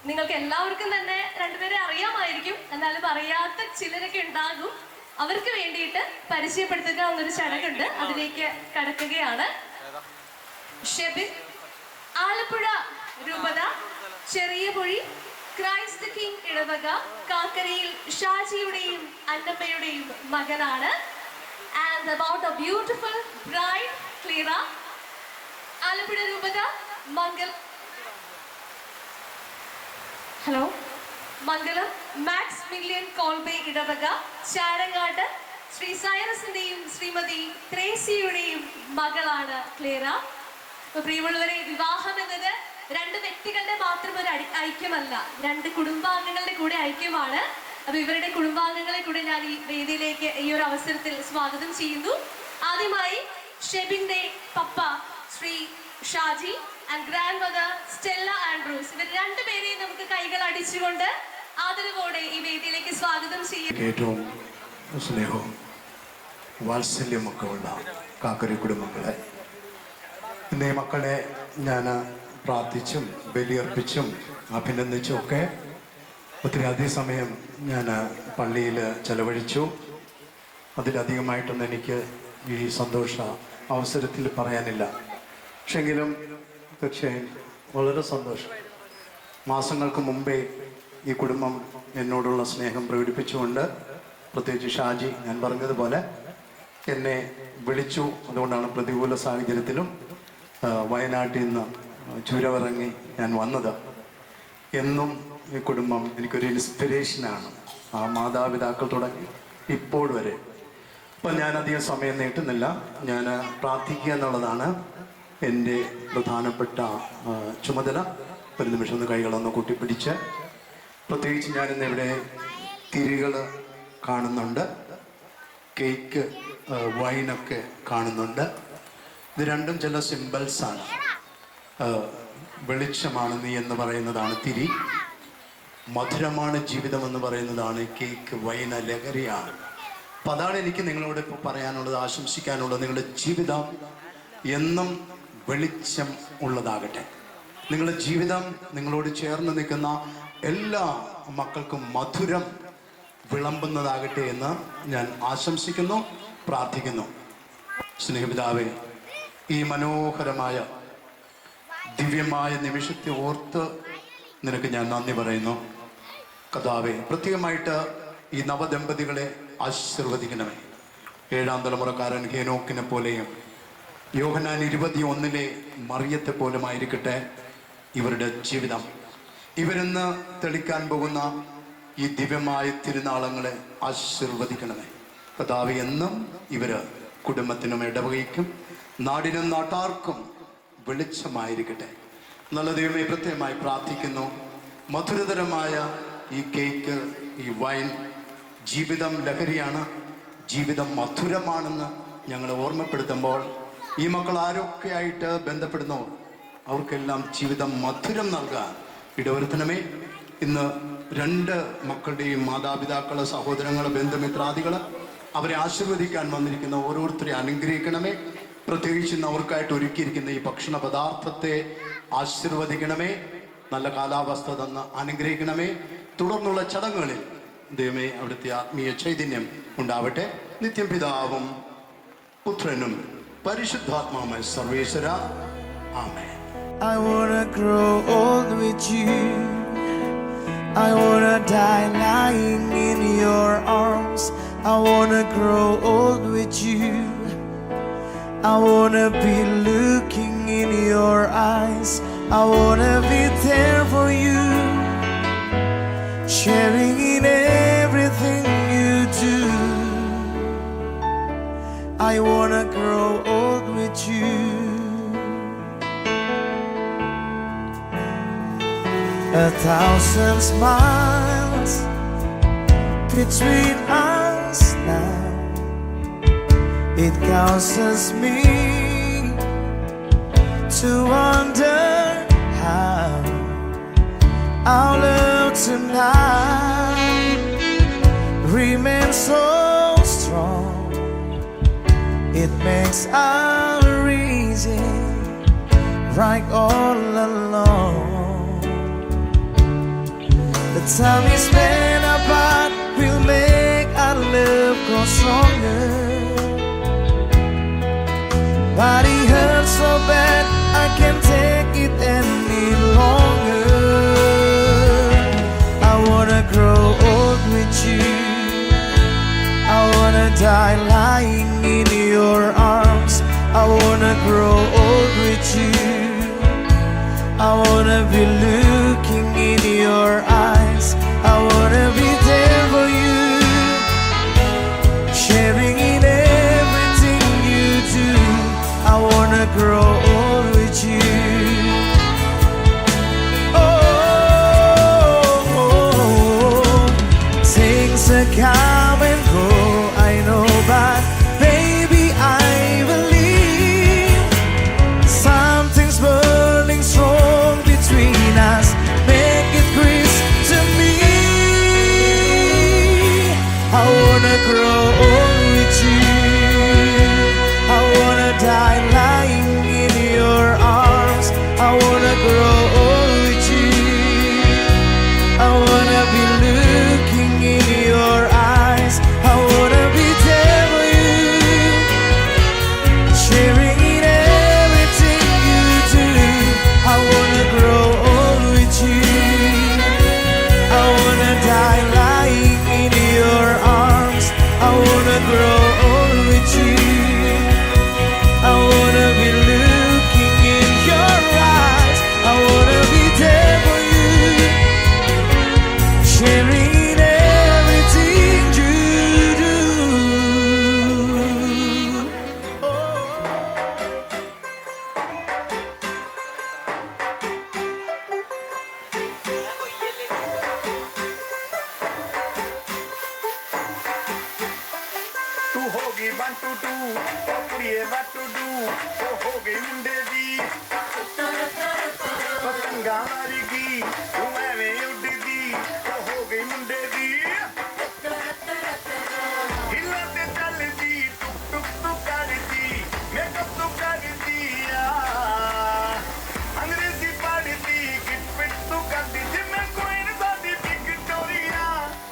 നിങ്ങൾക്ക് എല്ലാവർക്കും തന്നെ രണ്ടുപേരെ അറിയാമായിരിക്കും, എന്നാലും അറിയാത്ത ചിലരൊക്കെ ഉണ്ടാകും. അവർക്ക് വേണ്ടിയിട്ട് പരിചയപ്പെടുത്തുക എന്നൊരു ചടങ്ങുണ്ട്, അതിലേക്ക് കടക്കുകയാണ്. ഷെബിൻ, ആലപ്പുഴ രൂപത ചെറിയ പൊഴി ക്രൈസ്റ്റ് ദി കിങ് ഇടവക കാക്കരയിൽ ഷാജിയുടെയും അന്നമ്മയുടെയും മകനാണ്. And about a beautiful bride Cleera, Alappuzha രൂപത മംഗലം മാക്സ് മില്യൻ കോൾബെ ഇടവക ചാരങ്ങാട് ശ്രീ സൈറസിന്റെയും ശ്രീമതി ത്രേസിയുടെയും മകളാണ് ക്ലീറ. പ്രിയമുള്ളവരെ, വിവാഹം എന്നത് രണ്ട് വ്യക്തികളുടെ മാത്രം ഒരു ഐക്യമല്ല, രണ്ട് കുടുംബാംഗങ്ങളുടെ കൂടെ ഐക്യമാണ്. അപ്പൊ ഇവരുടെ കുടുംബാംഗങ്ങളെ കൂടെ ഞാൻ ഈ വേദിയിലേക്ക് ഈ ഒരു അവസരത്തിൽ സ്വാഗതം ചെയ്യുന്നു. ആദ്യമായി ഷെബിന്റെ പപ്പ Shri Shaji and grand mother Stella Andrews. ഇവർ രണ്ടുപേരെയും നമുക്ക് കൈകൾ അടിച്ചുകൊണ്ട് ആദരവോടെ ഈ വേദിയിലേക്ക് സ്വാഗതം ചെയ്യും. ഏറ്റവും സ്നേഹവും വാത്സല്യമൊക്കെ ഉള്ള കാക്കരി കുടുംബങ്ങളെ, ഇന്നീ മക്കളെ ഞാൻ പ്രാർത്ഥിച്ചും ബലിയർപ്പിച്ചും അഭിനന്ദിച്ചും ഒക്കെ ഒത്തിരി അധിക സമയം ഞാൻ പള്ളിയിൽ ചെലവഴിച്ചു. അതിലധികമായിട്ടൊന്നും എനിക്ക് ഈ സന്തോഷ അവസരത്തിൽ പറയാനില്ല. പക്ഷെങ്കിലും തീർച്ചയായും വളരെ സന്തോഷം. മാസങ്ങൾക്ക് മുമ്പേ ഈ കുടുംബം എന്നോടുള്ള സ്നേഹം പ്രകടിപ്പിച്ചുകൊണ്ട്, പ്രത്യേകിച്ച് ഷാജി ഞാൻ പറഞ്ഞതുപോലെ എന്നെ വിളിച്ചു. അതുകൊണ്ടാണ് പ്രതികൂല സാഹചര്യത്തിലും വയനാട്ടിൽ നിന്ന് ചുരമിറങ്ങി ഞാൻ വന്നത്. എന്നും ഈ കുടുംബം എനിക്കൊരു ഇൻസ്പിറേഷനാണ്, ആ മാതാപിതാക്കൾ തുടങ്ങി ഇപ്പോൾ വരെ. അപ്പം ഞാൻ അധികം സമയം നീട്ടുന്നില്ല. ഞാൻ പ്രാർത്ഥിക്കുക എന്നുള്ളതാണ് എൻ്റെ പ്രധാനപ്പെട്ട ചുമതല. ഒരു നിമിഷം ഒന്ന് കൈകളൊന്ന് കൂട്ടിപ്പിടിച്ച്, പ്രത്യേകിച്ച് ഞാനിന്ന് ഇവിടെ തിരികൾ കാണുന്നുണ്ട്, കേക്ക് വൈനൊക്കെ കാണുന്നുണ്ട്. ഇത് രണ്ടും ചില സിമ്പിൾസാണ്. വെളിച്ചമാണ് നീ എന്ന് പറയുന്നതാണ് തിരി, മധുരമാണ് ജീവിതം എന്ന് പറയുന്നതാണ് കേക്ക്, വൈന ലഹരിയാണ്. അപ്പം അതാണ് എനിക്ക് നിങ്ങളോട് ഇപ്പോൾ പറയാനുള്ളത്, ആശംസിക്കാനുള്ളത്. നിങ്ങളുടെ ജീവിതം എന്നും വെളിച്ചം ഉള്ളതാകട്ടെ. നിങ്ങളുടെ ജീവിതം നിങ്ങളോട് ചേർന്ന് നിൽക്കുന്ന എല്ലാ മക്കൾക്കും മധുരം വിളമ്പുന്നതാകട്ടെ എന്ന് ഞാൻ ആശംസിക്കുന്നു, പ്രാർത്ഥിക്കുന്നു. സ്നേഹപിതാവേ, ഈ മനോഹരമായ ദിവ്യമായ നിമിഷത്തെ ഓർത്ത് നിനക്ക് ഞാൻ നന്ദി പറയുന്നു. കർത്താവേ, പ്രത്യേകമായിട്ട് ഈ നവദമ്പതികളെ ആശീർവദിക്കണമേ. 7ാം തലമുറക്കാരൻ ഹേനോക്കിനെ പോലെയും യോഹന്നാൻ 21 മറിയത്തെ പോലുമായിരിക്കട്ടെ ഇവരുടെ ജീവിതം. ഇവരിന്ന് തെളിക്കാൻ പോകുന്ന ഈ ദിവ്യമായ തിരുനാളങ്ങളെ ആശീർവദിക്കണമേ. കർത്താവേ, എന്നും ഇവര് കുടുംബത്തിനും ഇടവകയ്ക്കും നാടിനും നാട്ടാർക്കും വെളിച്ചമായിരിക്കട്ടെ. നല്ല ദൈവമേ, പ്രത്യേകമായി പ്രാർത്ഥിക്കുന്നു. മധുരതരമായ ഈ കേക്ക്, ഈ വൈൻ, ജീവിതം ലഹരിയാണ്, ജീവിതം മധുരമാണെന്ന് ഞങ്ങളെ ഓർമ്മപ്പെടുത്തുമ്പോൾ ഈ മക്കൾ ആരൊക്കെയായിട്ട് ബന്ധപ്പെടുന്നു അവർക്കെല്ലാം ജീവിതം മധുരം നൽകാൻ ഇടവരുത്തണമേ. ഇന്ന് 2 മക്കളുടെയും മാതാപിതാക്കള്, സഹോദരങ്ങള്, ബന്ധുമിത്രാദികള് അവരെ ആശീർവദിക്കാൻ വന്നിരിക്കുന്ന ഓരോരുത്തരെ അനുഗ്രഹിക്കണമേ. പ്രത്യേകിച്ച് ഇന്ന് അവർക്കായിട്ട് ഒരുക്കിയിരിക്കുന്ന ഈ ഭക്ഷണ പദാർത്ഥത്തെ ആശീർവദിക്കണമേ. നല്ല കാലാവസ്ഥ തന്ന് അനുഗ്രഹിക്കണമേ. തുടർന്നുള്ള ചടങ്ങുകളിൽ ദൈവമേ അവിടുത്തെ ആത്മീയ ചൈതന്യം ഉണ്ടാവട്ടെ. നിത്യം പിതാവും പുത്രനും പരിശുദ്ധാത്മാവുമായ സർവേശ്വര, ആമേൻ. I wanna grow old with you. I wanna die lying in your arms. I wanna grow old with you. I wanna be looking in your eyes. I wanna be there for you, sharing in everything you do. I wanna grow old with you. A thousand smiles between us now. It causes me to wonder how our love tonight remains so strong. It makes our reason right all along. The time we spend apart will make our love grow stronger. But it hurts so bad I can't take it any longer. I wanna grow old with you. I wanna die lying in your arms. I wanna grow old with you. I wanna be looking in your eyes. I wanna be there for you, sharing in everything you do. I wanna grow old with you. Oh, things are come and go, I know, but baby I believe गई 1 2 2 ओ कुड़िए what to do हो गई मुंडे दी पतंगा मारेगी तू एवें उड़दी हो गई मुंडे दी हिला ते चलदी टुक टुक टुक करदी मेकअप तू करदी अंग्रेजी पढ़दी किट पिट तू करदी जिम्मे कोई न साडी विक्टोरिया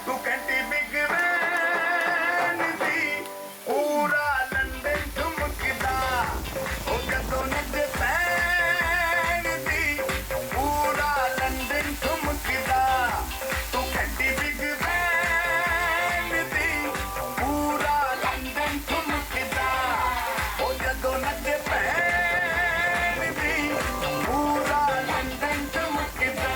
तू कहती बिग वैन दी पूरा लंदन ठुमकदा ओ कदों नच पैन दी पूरा लंदन ठुमकदा तू कहती बिग वैन दी पूरा लंदन ठुमकदा ओ कदों नच पैन दी पूरा लंदन ठुमकदा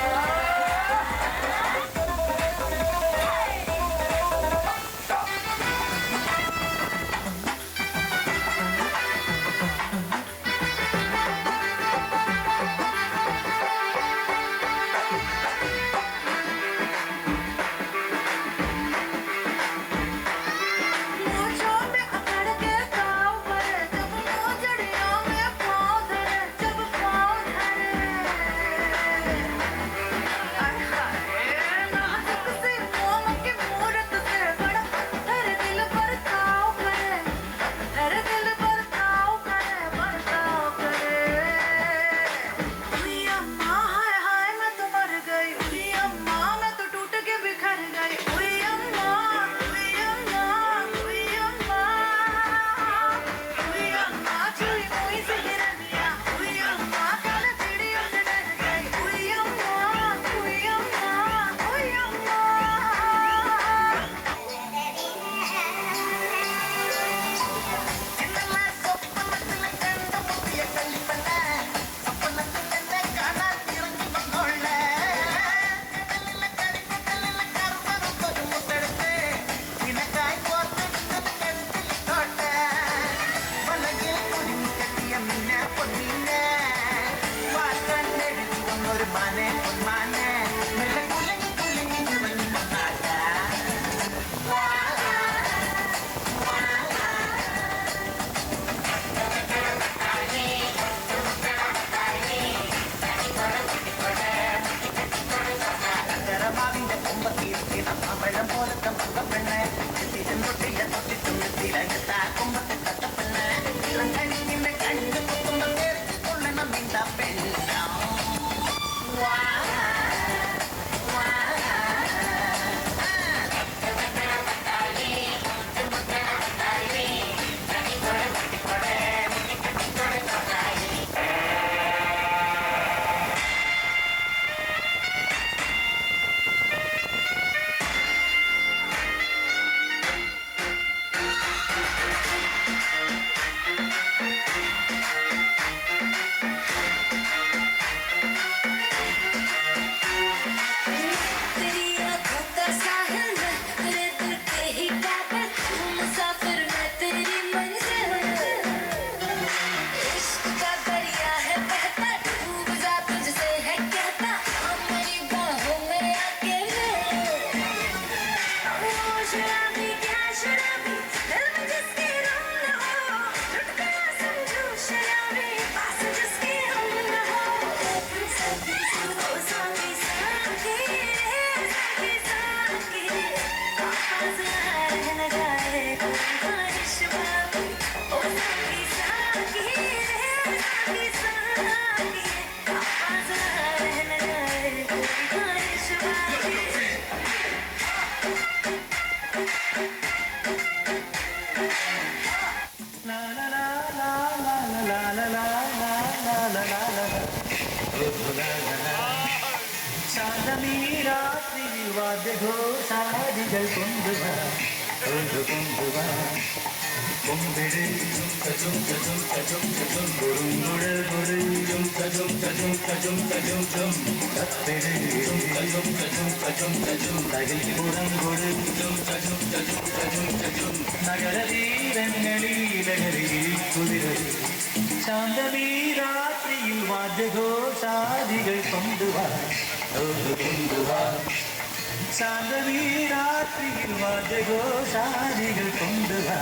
ശാന്തമീ രാത്രിയിൽ വാദ്യഘോഷാദികൾ കൊണ്ടുവാ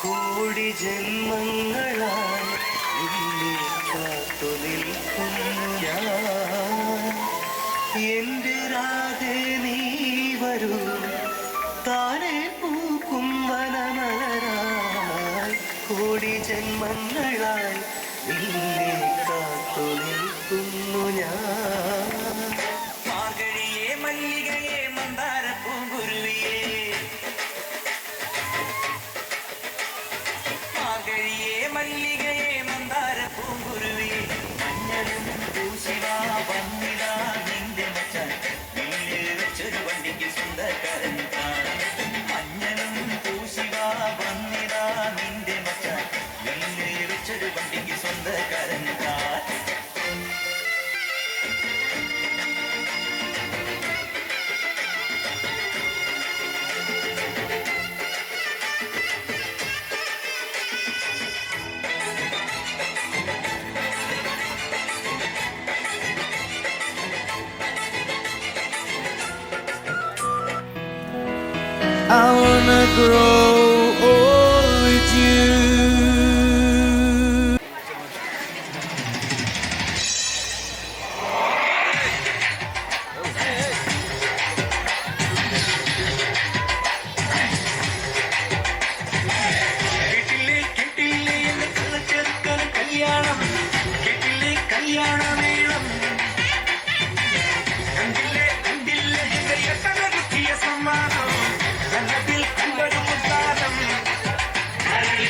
കോടി ജന്മങ്ങളായി നിന്നെ കാത്തു നിൽക്കുന്നു ഞാൻ എന്റെ രാധേ നീ വരൂ താനെ പൂക്കും വനമലരായി കോടി ജന്മങ്ങളായി നിന്നെ കാത്തു നിൽക്കുന്നു ഞാൻ മാർഗഴിയെ മല്ലികയെ മന്ദാര പൂങ്കുരുവിയെ മാർഗഴിയെ മല്ലികയെ മന്ദാര പൂങ്കുരുവിയെ മഞ്ഞളും പൂശിവാ വന്നിടാ നിന്റെ മച്ചാൻ വീട് വെച്ചൊരു വണ്ടിക്ക് സ്വന്തക്കാരൻ മഞ്ഞളും പൂശിവാ വന്നിടാ നിന്റെ മച്ചാൻ വീട് വെച്ചൊരു വണ്ടിക്ക് സ്വന്തക്കാരൻ I wanna grow old with you. കെട്ടില്ലേ എന്നെ കള്ളച്ചെറുക്കൻ കല്യാണം കെട്ടില്ലേ കല്യാണമേളം കണ്ടില്ലേ എന്റെ എട്ടനൊരുക്കിയ സമ്മാനം കണ്ണത്തിൽ കണ്ടൊരു മുത്താരം കല്യാണം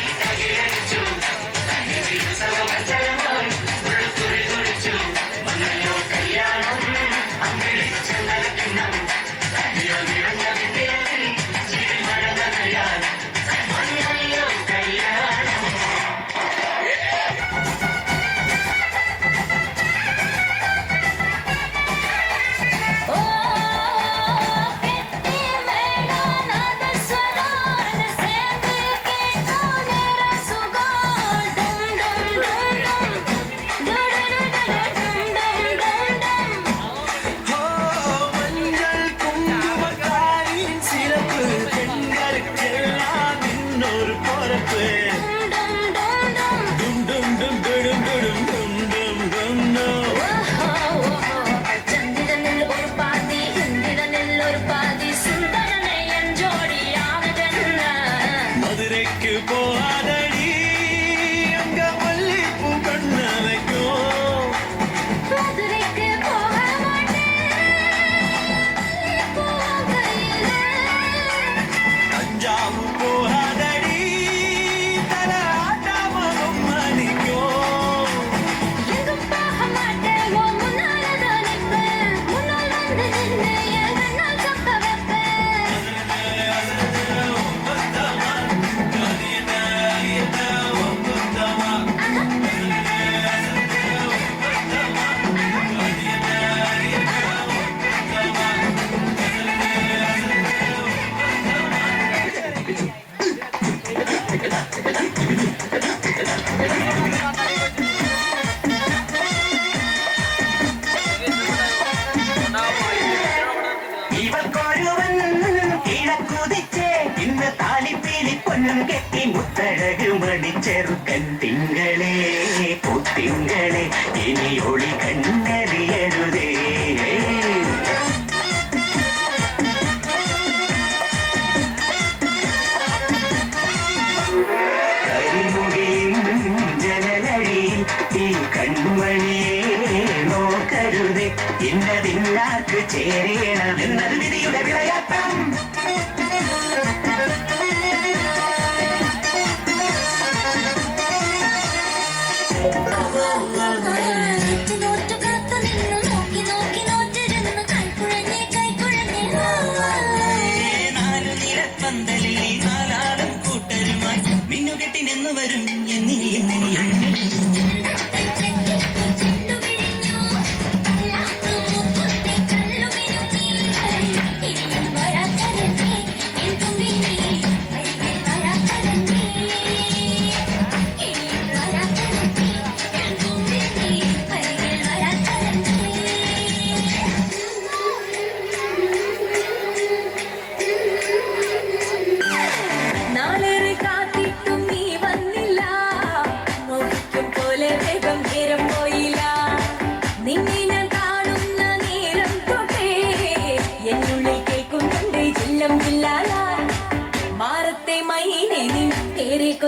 പോവാതടി അങ്ക മല്ലിപ്പൂ കണ്ണ വയ്ക്കോ തഞ്ചാവൂർ പോവാതടി തല ആട്ടാമകം മണിക്കോ കെട്ടി മുത്തഴക് മണിച്ചെറുക്കൻ തിങ്കളെ പുത്തിങ്കളെ ഇനി ഒളി കണ്ണറിയരുതേ കരിമുടിയും ജനലഴിയിൽ ഈ കൺമണിയെ നോക്കരുതേ ഇന്നതിന്നാർക്ക് ചേരണമെന്നത് വിധിയുടെ വിളയാട്ടം വരും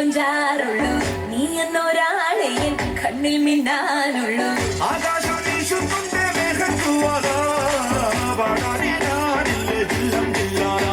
കൊഞ്ചാറുള്ളൂ, നീ എന്നൊരാളെ എൻ കണ്ണിൽ മിന്നാനുള്ളൂ. ആകാശം വീശുന്നുണ്ട് മേഘത്തൂവാല, പാടാനില്ലേ ജില്ലം ജില്ലാന.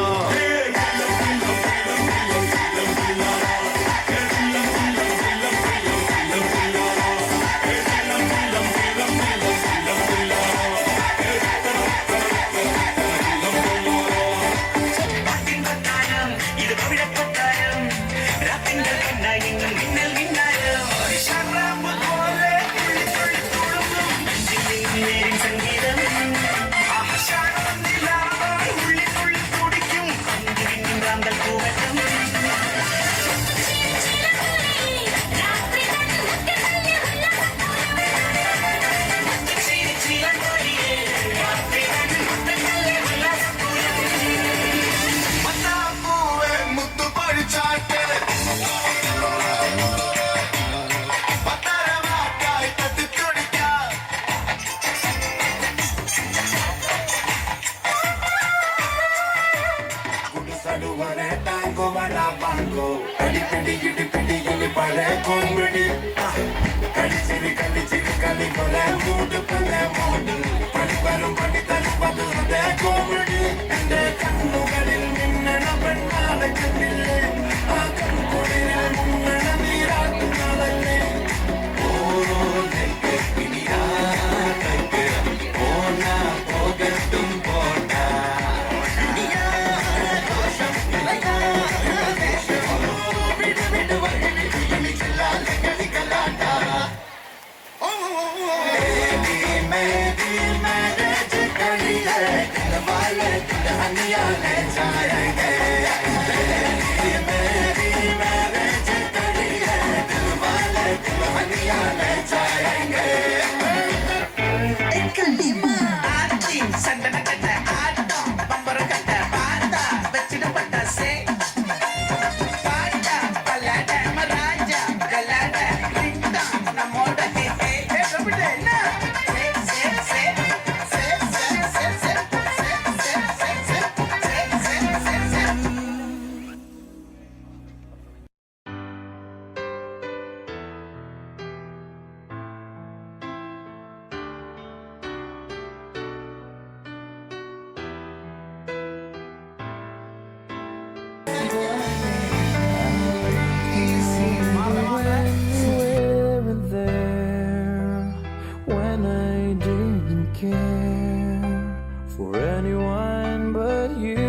For anyone but you,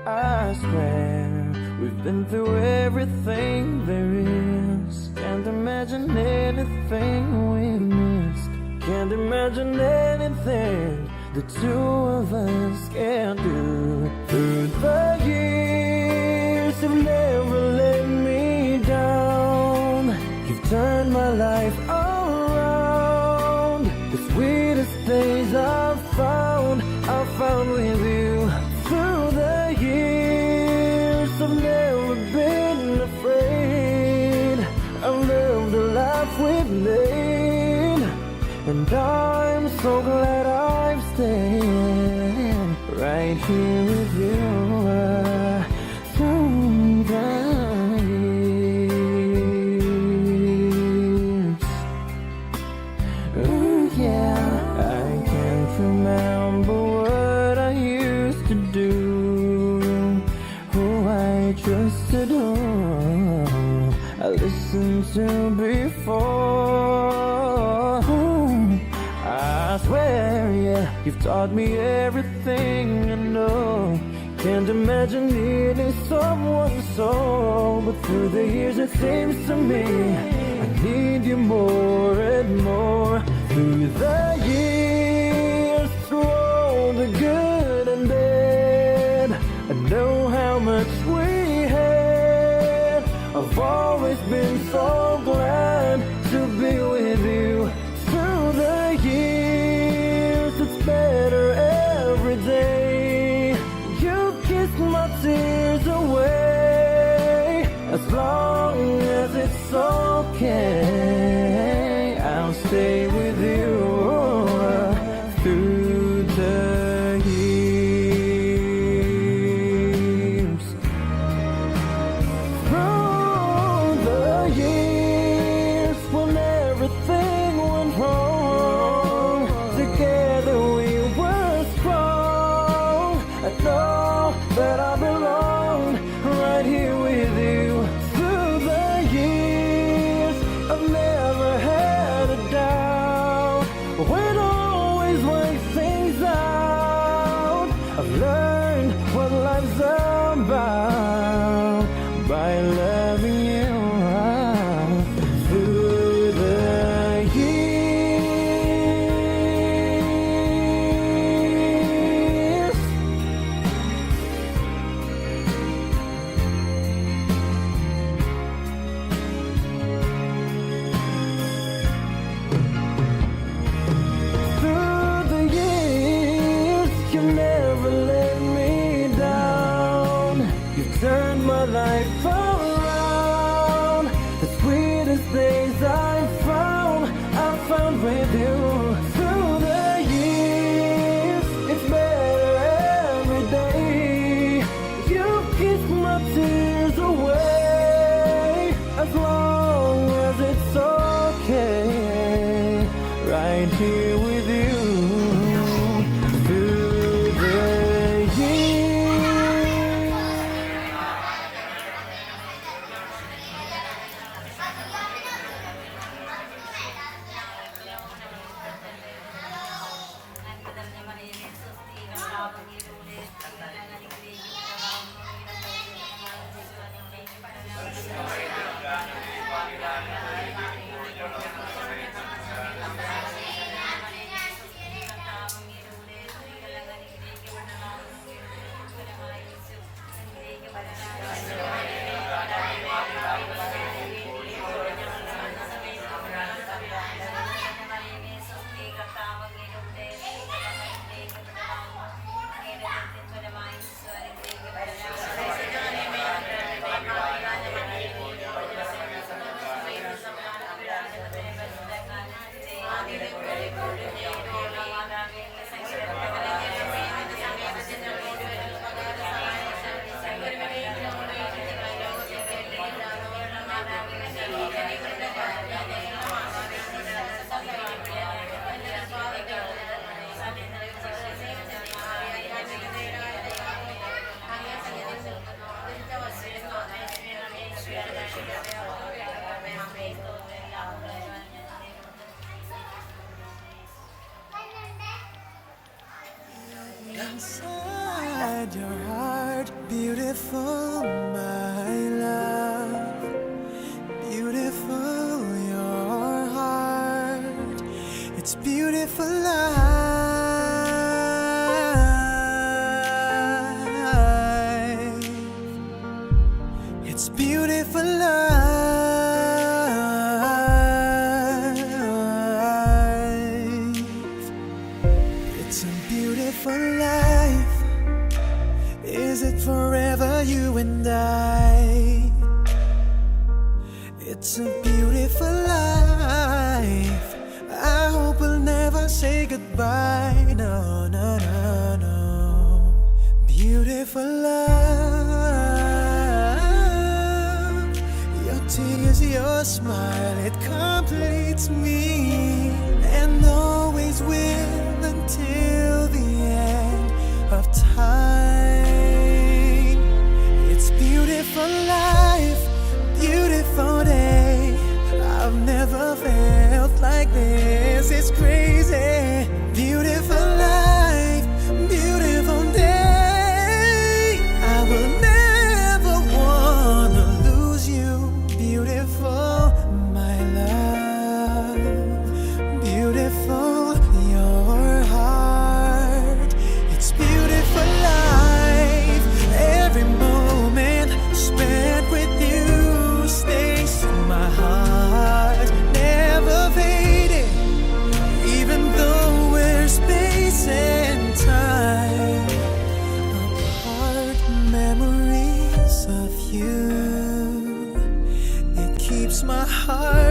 I swear we've been through everything there is. Can't imagine anything we missed. Can't imagine anything the two of us can do. Through the years, you've never let me down. You've turned my life around. The sweetest days I've found with you. Through the years, I've never been afraid. I've lived the life we've made, and I'm so glad I've stayed right here with you. Through the years, ooh yeah, I can't remember what I used to do, who I trusted, who I listened to before. I swear, yeah, you've taught me everything I know. Can't imagine needing someone so, but through the years it seems to me I need you more and more. Through the years, through all the good and bad, I know how much we had. I've always been so glad to be with you. Through the years, it's better every day. You kissed my tears away. As long as it's okay, I'll stay with you. one with you. Through the years, it's better every day. You keep my tears away, as long as it's okay. Right here with you. Through the years. Inside your heart, beautiful, my love. Beautiful, your heart. It's beautiful life. It's beautiful life. It's a beautiful life. Is it forever, you and I? It's a beautiful life. I hope we'll never say goodbye. No, no, no, no. Beautiful love. Your tears, your smile, it completes me, and always will until the end of time. It's beautiful life, beautiful day. I've never felt like this. It's crazy. Beautiful life, beautiful day. I will never wanna lose you. Beautiful, my love. Beautiful, your heart. It's beautiful life. Every moment spent with you stays in my heart, never fading. Even though we're space and time apart, memories of you, it keeps my heart